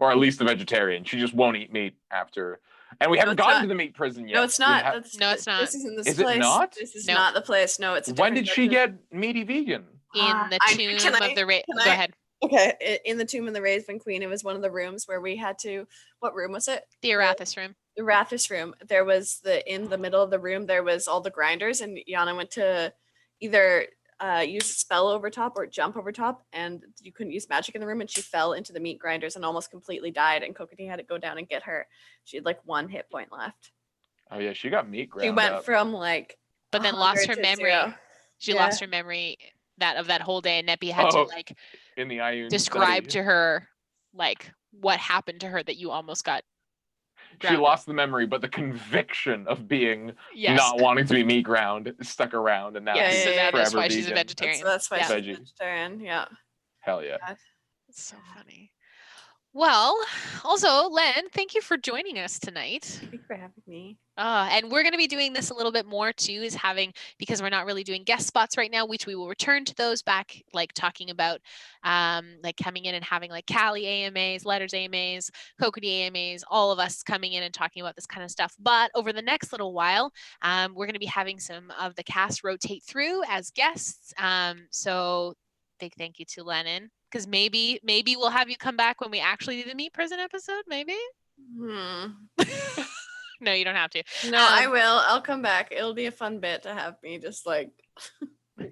or at least a vegetarian. She just won't eat meat after. And we haven't gotten to the meat prison yet. No, it's not. No, it's not. This isn't this is place. It not? This is not the place. No, it's. When did she get meaty vegan? In the tomb of the Go ahead. Okay, in the tomb of the Raven Queen, it was one of the rooms where we had to. What room was it? The Arathis room. The Arathis room. There was in the middle of the room. There was all the grinders, and Yana went to either use a spell over top or jump over top, and you couldn't use magic in the room, and she fell into the meat grinders and almost completely died, and Kokoti had to go down and get her. She had like 1 hit point left. Oh yeah, she got meat ground She went up. from like but then lost her memory. 0. She lost her memory that whole day, and Neppy had to like in the Ioun describe study. To her like what happened to her that you almost got grounded. She lost the memory, but the conviction of being not wanting to be meat ground stuck around, and now so that's why vegan. She's a vegetarian. That's why she's a vegetarian. Yeah. Hell yeah. It's so funny. Well, also, Len, thank you for joining us tonight. Thank you for having me. And we're going to be doing this a little bit more too, because we're not really doing guest spots right now, which we will return to those back, like talking about like coming in and having like Callie AMAs, Letters AMAs, Kokoti AMAs, all of us coming in and talking about this kind of stuff. But over the next little while, we're going to be having some of the cast rotate through as guests. So big thank you to Lennon. Because maybe we'll have you come back when we actually do the meat prison episode. Maybe. No, you don't have to. No, I will. I'll come back. It'll be a fun bit to have me just like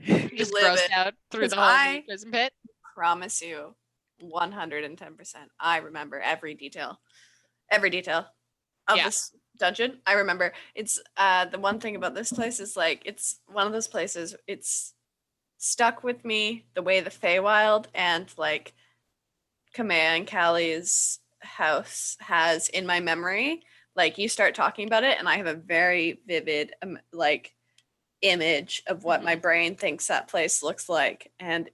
just grossed out through the whole meat prison pit. Promise you, 110%. I remember every detail of Yeah. this dungeon. I remember. It's the one thing about this place is like it's one of those places. It's stuck with me the way the Feywild and like Kamea and Callie's house has in my memory. Like you start talking about it, and I have a very vivid like image of what my brain thinks that place looks like, and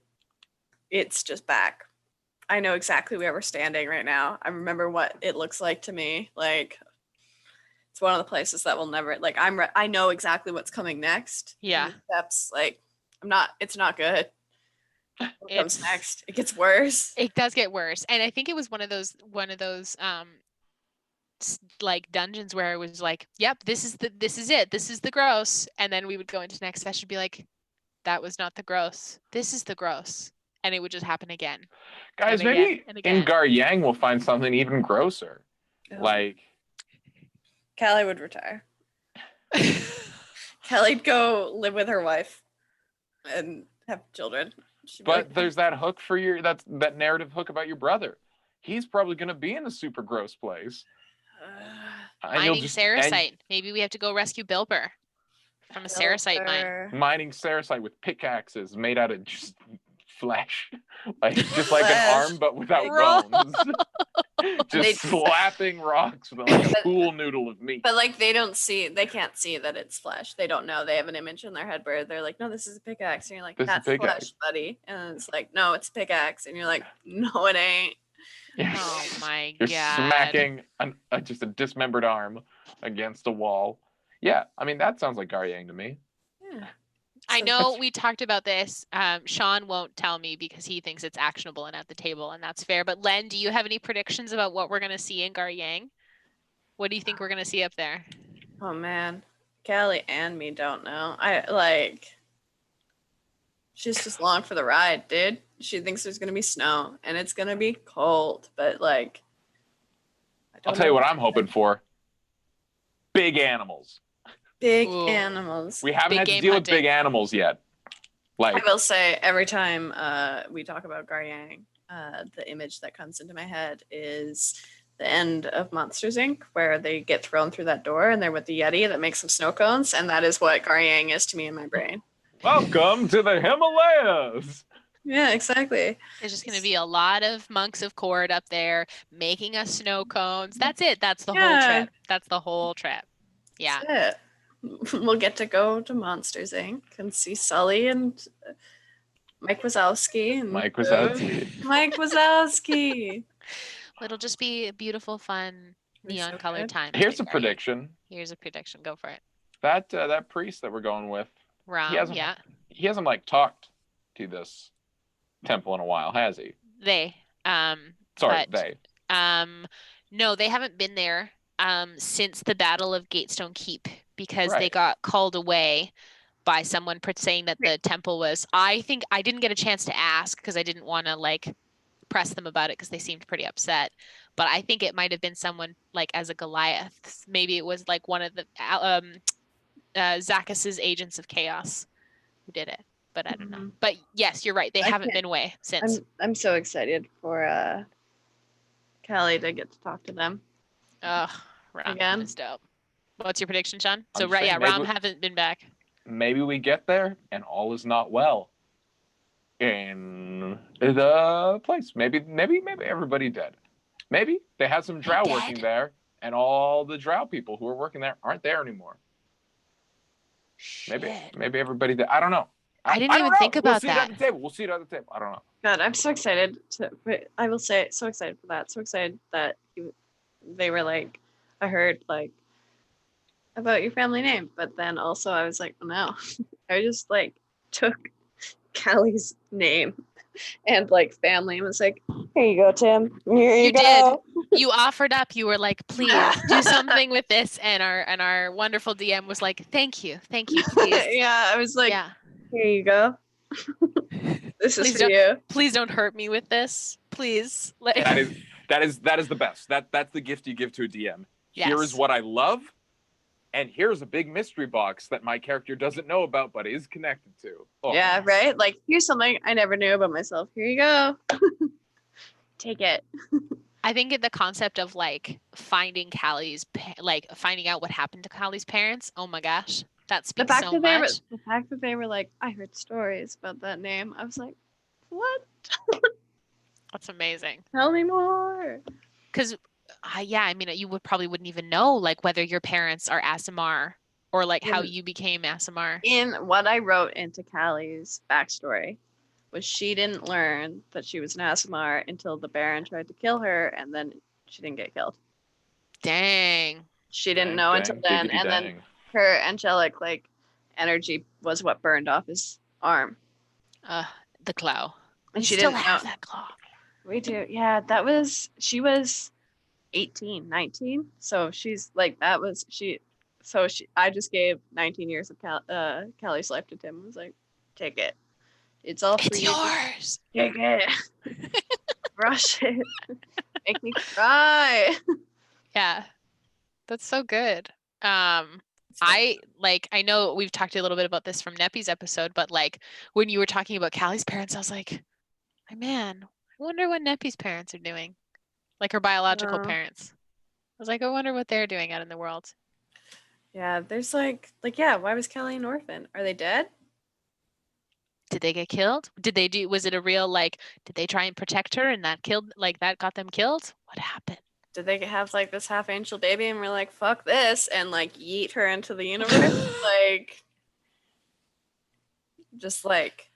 it's just back. I know exactly where we're standing right now. I remember what it looks like to me. Like it's one of the places that will never like I know exactly what's coming next. Yeah. And the steps like it's not good. What comes It's next? It gets worse. it does get worse. And I think it was one of those like dungeons where it was like, yep, this is it. This is the gross. And then we would go into next session and be like, that was not the gross. This is the gross. And it would just happen again. Guys, and maybe again, and in again. Garyang we'll find something even grosser. Like Callie would retire. Callie'd go live with her wife and have children. But there's that hook for that narrative hook about your brother. He's probably going to be in a super gross place. Mining Saracite. Maybe we have to go rescue Bilber from a Saracite mine. Mining Saracite with pickaxes made out of just flesh. Like just like an arm but without bones. Just slapping rocks with like a pool noodle of meat. But like they can't see that it's flesh. They don't know. They have an image in their head where they're like, no, this is a pickaxe. And you're like, that's flesh, buddy. And it's like, no, it's a pickaxe. And you're like, no, it ain't. Oh my You're God. smacking just a dismembered arm against a wall. Yeah, I mean, that sounds like Garyang to me. Yeah. I know we talked about this. Sean won't tell me because he thinks it's actionable and at the table, and that's fair. But Len, do you have any predictions about what we're going to see in Garyang? What do you think we're going to see up there? Oh, man. Callie and me don't know. She's just along for the ride, dude. She thinks there's going to be snow, and it's going to be cold. But, like, I'll tell you what I'm hoping for. Big animals. Big animals. We haven't had to deal with big animals yet. Like I will say, every time we talk about Garyang, the image that comes into my head is the end of Monsters, Inc., where they get thrown through that door and they're with the Yeti that makes some snow cones, and that is what Garyang is to me in my brain. Welcome to the Himalayas. Yeah, exactly. There's just going to be a lot of monks of Cord up there making us snow cones. That's it. That's the whole trip. That's the whole trip. Yeah. That's it. We'll get to go to Monsters, Inc. and see Sully and Mike Wazowski. Mike Wazowski. It'll just be a beautiful, fun, neon-colored time. Here's a prediction. Go for it. That priest that we're going with, Ram, he hasn't like talked to this temple in a while, has he? They. No, they haven't been there since the Battle of Gatestone Keep because they got called away by someone saying that the temple was. I think I didn't get a chance to ask because I didn't want to like press them about it because they seemed pretty upset. But I think it might have been someone like as a Goliath. Maybe it was like one of the Zacchus's agents of chaos who did it. But I don't know. But yes, you're right. They haven't been away since. I'm so excited for Callie to get to talk to them. Ram is dope. What's your prediction, Sean? So Ram haven't been back. Maybe we get there and all is not well in the place. Maybe everybody dead. Maybe they had some drow working there and all the drow people who are working there aren't there anymore. Shit. Maybe everybody dead. I don't know. I didn't even think about that. We'll see it at the table. I don't know. God, I'm so excited I will say so excited for that. So excited that they were like, I heard like about your family name, but then also I was like, oh no. I just like took Callie's name and like family and was like, here you go, Tim. Here you go. Did. You offered up. You were like, please do something with this, and our wonderful DM was like, thank you, please. Yeah, I was like, here you go. This is for you. Please don't hurt me with this. Please. That is the best. That's the gift you give to a DM. Yes. Here is what I love, and here's a big mystery box that my character doesn't know about but is connected to. Oh. Yeah, right? Like, here's something I never knew about myself. Here you go. take it. I think the concept of like finding finding out what happened to Callie's parents. Oh my gosh, that The speaks fact so that they were like, I heard stories about that name. I was like, what? That's amazing. Tell me more. Because, I mean, you wouldn't even know like whether your parents are Asimar or like how you became Asimar. In what I wrote into Callie's backstory was she didn't learn that she was an Asimar until the Baron tried to kill her, and then she didn't get killed. Dang. She didn't know until then, and then her angelic like energy was what burned off his arm. The claw. And We she still didn't have know. that claw. We do. Yeah, she was 18, 19. So she's like, I just gave 19 years of Callie's life to Tim. I was like, take it. It's all for It's you. yours. Take it. Brush it. Make me cry. Yeah. That's so good. I know we've talked a little bit about this from Neppy's episode, but like when you were talking about Callie's parents, I was like, man, I wonder what Neppy's parents are doing. Like her biological parents. I was like, I wonder what they're doing out in the world. Yeah, there's like, why was Callie an orphan? Are they dead? Did they get killed? Was it a real, like, did they try and protect her and that got them killed? What happened? Did they have like this half angel baby and we're like, fuck this, and like yeet her into the universe? like, just like.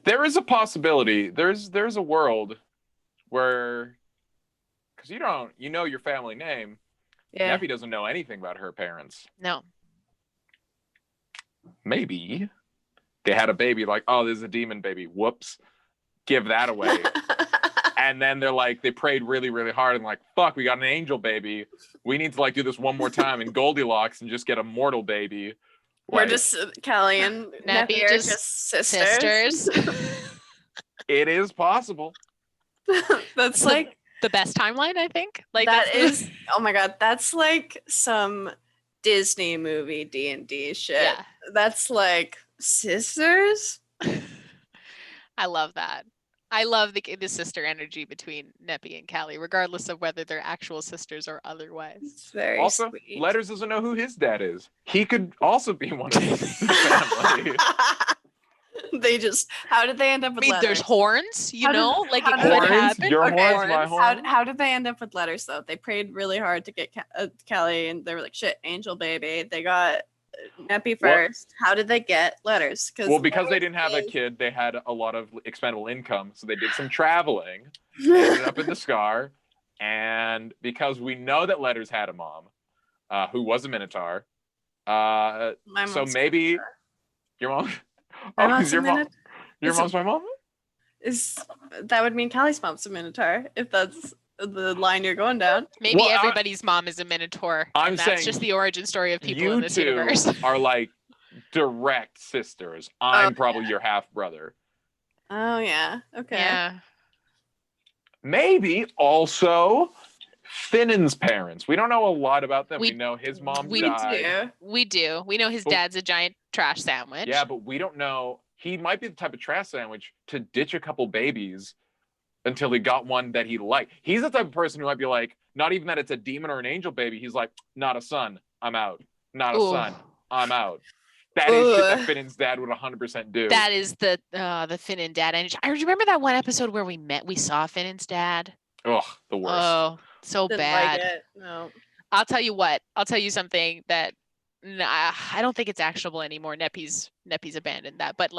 There is a possibility. There's a world where, because you know your family name. Yeah. Neppy doesn't know anything about her parents. No. Maybe they had a baby, like, oh, this is a demon baby. Whoops. Give that away. And then they prayed really, really hard and like, fuck, we got an angel baby. We need to like do this one more time in Goldilocks and just get a mortal baby. We're just Callie and Neppy are just sisters. It is possible. That's like the best timeline, I think. Like that is, oh my god, that's like some Disney movie D&D shit. Yeah. That's like sisters. I love that. I love the sister energy between Neppy and Callie, regardless of whether they're actual sisters or otherwise. It's very also, sweet. Letters doesn't know who his dad is. He could also be one of the family. How did they end up with Letters? There's horns, it could happen. Your horns, my horns. How did they end up with Letters, though? They prayed really hard to get Callie, and they were like, shit, angel baby. They got Neppy first. How did they get Letters? Because they didn't have a kid, they had a lot of expendable income, so they did some traveling. They ended up in the Scar, and because we know that Letters had a mom, who was a Minotaur, so maybe your mom. Is your mom? Your mom's my mom? That would mean Callie's mom's a Minotaur, if that's the line you're going down. Maybe everybody's mom is a Minotaur. I'm saying that's just the origin story of people in this universe. You two are like direct sisters. I'm probably your half brother. Oh yeah. Okay. Yeah. Maybe also Finnan's parents. We don't know a lot about them. We know his mom died. We do. We know his dad's a giant trash sandwich. Yeah, but we don't know. He might be the type of trash sandwich to ditch a couple babies until he got one that he liked. He's the type of person who might be like, not even that it's a demon or an angel baby. He's like, not a son, I'm out. Not a son, I'm out. That is shit that Finnan's dad would 100% do. That is the Finnan dad energy. I remember that one episode where we saw Finnan's dad. Ugh, the worst. Oh, so Didn't bad. like it. No. I'll tell you what. I'll tell you something that I don't think it's actionable anymore. Neppy's abandoned that. But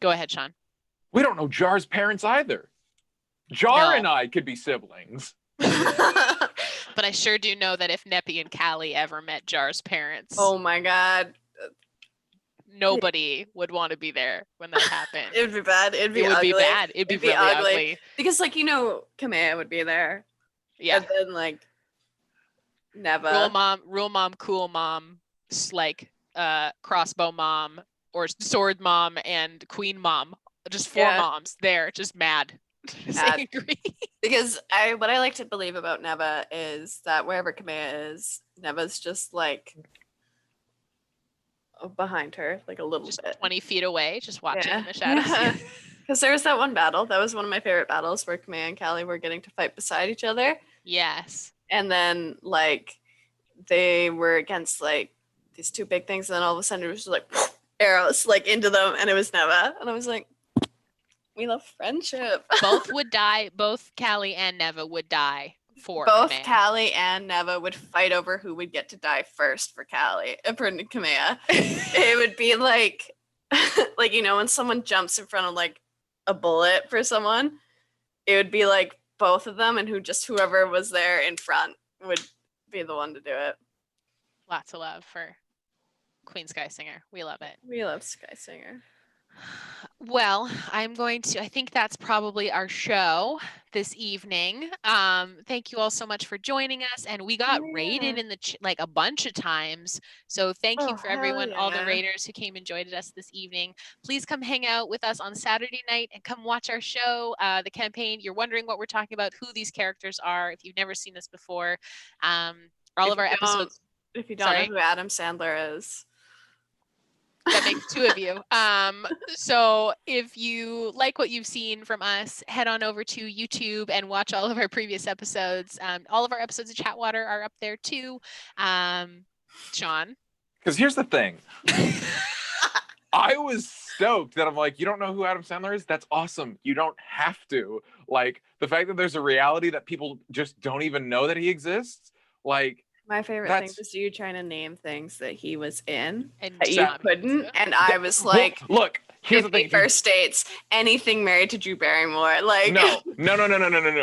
go ahead, Sean. We don't know Jar's parents either. Jar and I could be siblings. But I sure do know that if Neppy and Callie ever met Jar's parents, oh my god, nobody would want to be there when that happened. It would be bad. It would be bad. It'd be really ugly. Because Kamea would be there. Yeah. And then Neva. Rule mom, cool mom, crossbow mom, or sword mom and queen mom. Just four moms there, just mad. Just angry. Because what I like to believe about Neva is that wherever Kamea is, Neva's just behind her, like a little bit. 20 feet away, just watching in the shadows. Because there was that one battle. That was one of my favorite battles where Kamea and Callie were getting to fight beside each other. Yes. And then, like, they were against, like, these two big things. And then all of a sudden it was just, like, arrows, like, into them. And it was Neva. And I was like, we love friendship. Both would die. Both Callie and Neva would die for Both Kamea. Callie and Neva would fight over who would get to die first for Kamea. It would be like, like, you know, when someone jumps in front of like a bullet for someone, it would be like both of them, and whoever was there in front would be the one to do it. Lots of love for Queen Sky Singer. We love it. We love Sky Singer. Well, I think that's probably our show this evening. Thank you all so much for joining us. And we got rated in the like a bunch of times. So thank you for everyone, all the raiders who came and joined us this evening. Please come hang out with us on Saturday night and come watch our show, the campaign. You're wondering what we're talking about, who these characters are, if you've never seen us before. All of our episodes. If you don't know who Adam Sandler is. That makes two of you. So if you like what you've seen from us, head on over to YouTube and watch all of our previous episodes. All of our episodes of Chatwater are up there too. Sean? Because here's the thing. I was stoked that I'm like, you don't know who Adam Sandler is? That's awesome. You don't have to. Like, the fact that there's a reality that people just don't even know that he exists, like, my favorite thing was you trying to name things that he was in and that you couldn't, and I was like, "Look, here's the thing: First Dates, anything married to Drew Barrymore." Like, no,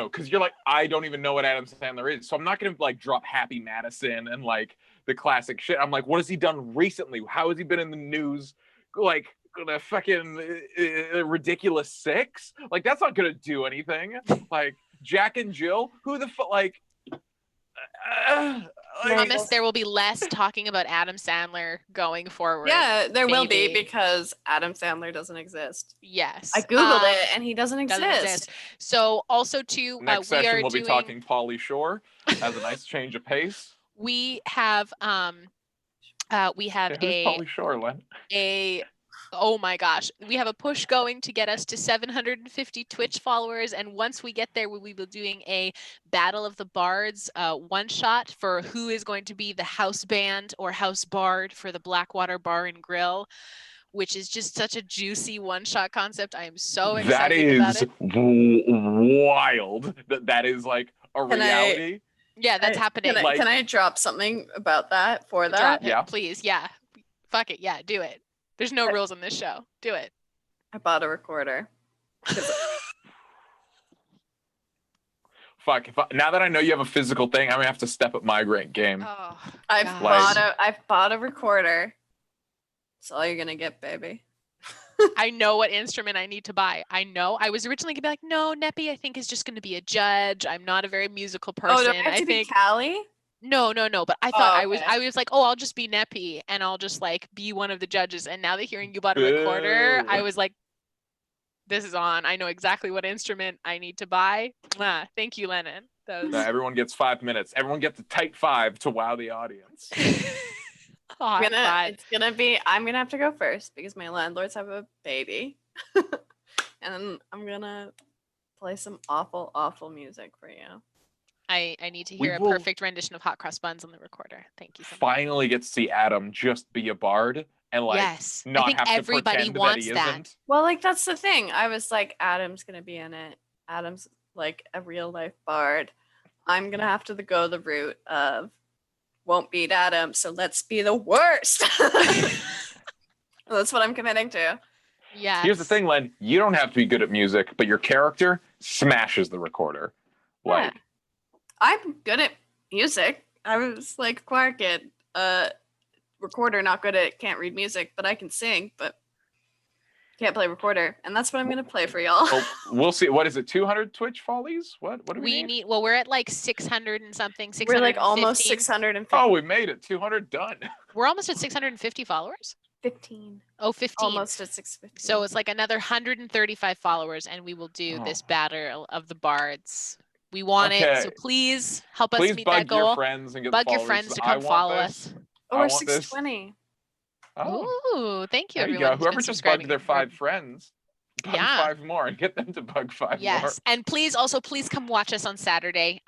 because you're like, I don't even know what Adam Sandler is, so I'm not gonna like drop Happy Madison and like the classic shit. I'm like, what has he done recently? How has he been in the news? Like the fucking Ridiculous Six? Like that's not gonna do anything. Like Jack and Jill, who the fuck? Like. I promise there will be less talking about Adam Sandler going forward. Yeah, there will be, because Adam Sandler doesn't exist. Yes. I Googled it and he doesn't exist. So also too, next session we'll be talking Pauly Shore as a nice change of pace. We have who's Pauly Shore, Len? Oh my gosh, we have a push going to get us to 750 Twitch followers, and once we get there, we will be doing a Battle of the Bards one shot for who is going to be the house band or house bard for the Blackwater Bar and Grill, which is just such a juicy one shot concept. I am so excited about it. That is wild. That is like a reality. Yeah, that's happening. Can I drop something about that for that? Yeah, please. Yeah, fuck it. Yeah, do it. There's no rules on this show. Do it. I bought a recorder. Fuck. Now that I know you have a physical thing, I'm gonna have to step up my rank game. Oh, I've bought a recorder. That's all you're gonna get, baby. I know what instrument I need to buy. I know. I was originally gonna be like, no, Neppy, I think is just gonna be a judge. I'm not a very musical person. Oh, do I have to be Callie? No. But I thought I was like, oh, I'll just be Neppy and I'll just like be one of the judges. And now that hearing you bought a recorder, I was like, this is on. I know exactly what instrument I need to buy. Thank you, Lennon. Everyone gets 5 minutes. Everyone gets a tight 5 to wow the audience. I'm gonna have to go first because my landlords have a baby. And I'm gonna play some awful music for you. I need to hear a perfect rendition of Hot Cross Buns on the recorder. Thank you so much. Finally get to see Adam just be a bard and like not have to pretend that he isn't. Well, like that's the thing. I was like, Adam's gonna be in it. Adam's like a real life bard. I'm gonna have to go the route of won't beat Adam, so let's be the worst. That's what I'm committing to. Yeah. Here's the thing, Len. You don't have to be good at music, but your character smashes the recorder. Like. I'm good at music. I was like a choir kid. Recorder, not good at, can't read music, but I can sing, but can't play recorder. And that's what I'm going to play for y'all. Oh, we'll see. What is it? 200 Twitch follies? What do we need? Well, we're at like 600 and something. We're like almost 650. Oh, we made it. 200 done. We're almost at 650 followers. 15. Oh, 15. Almost at 650. So it's like another 135 followers, and we will do this Battle of the Bards. We want it, so please help us meet that goal. Bug your friends and get Bug your friends to come follow us. Oh, we're 620. Oh, thank you, there everyone. You go. Whoever just bugged their 5 friends. bug Yeah. 5 more and get them to bug 5 more. Yes. And please come watch us on Saturday.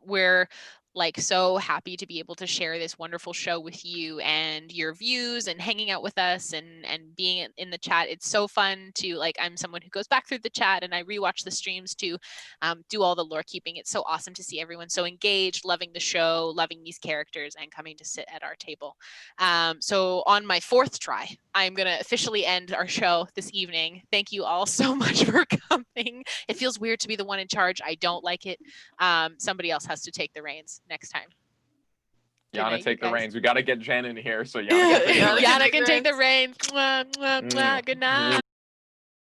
We're like so happy to be able to share this wonderful show with you and your views and hanging out with us and being in the chat. It's so fun to like, I'm someone who goes back through the chat and I rewatch the streams to do all the lore keeping. It's so awesome to see everyone so engaged, loving the show, loving these characters, and coming to sit at our table. So on my 4th try, I'm going to officially end our show this evening. Thank you all so much for coming. It feels weird to be the one in charge. I don't like it. Somebody else has to take the reins next time. Yana, take the reins. We got to get Jen in here so Yana Yeah, can take the reins. Yana can take the reins. Mwah, mwah, mwah. Good night.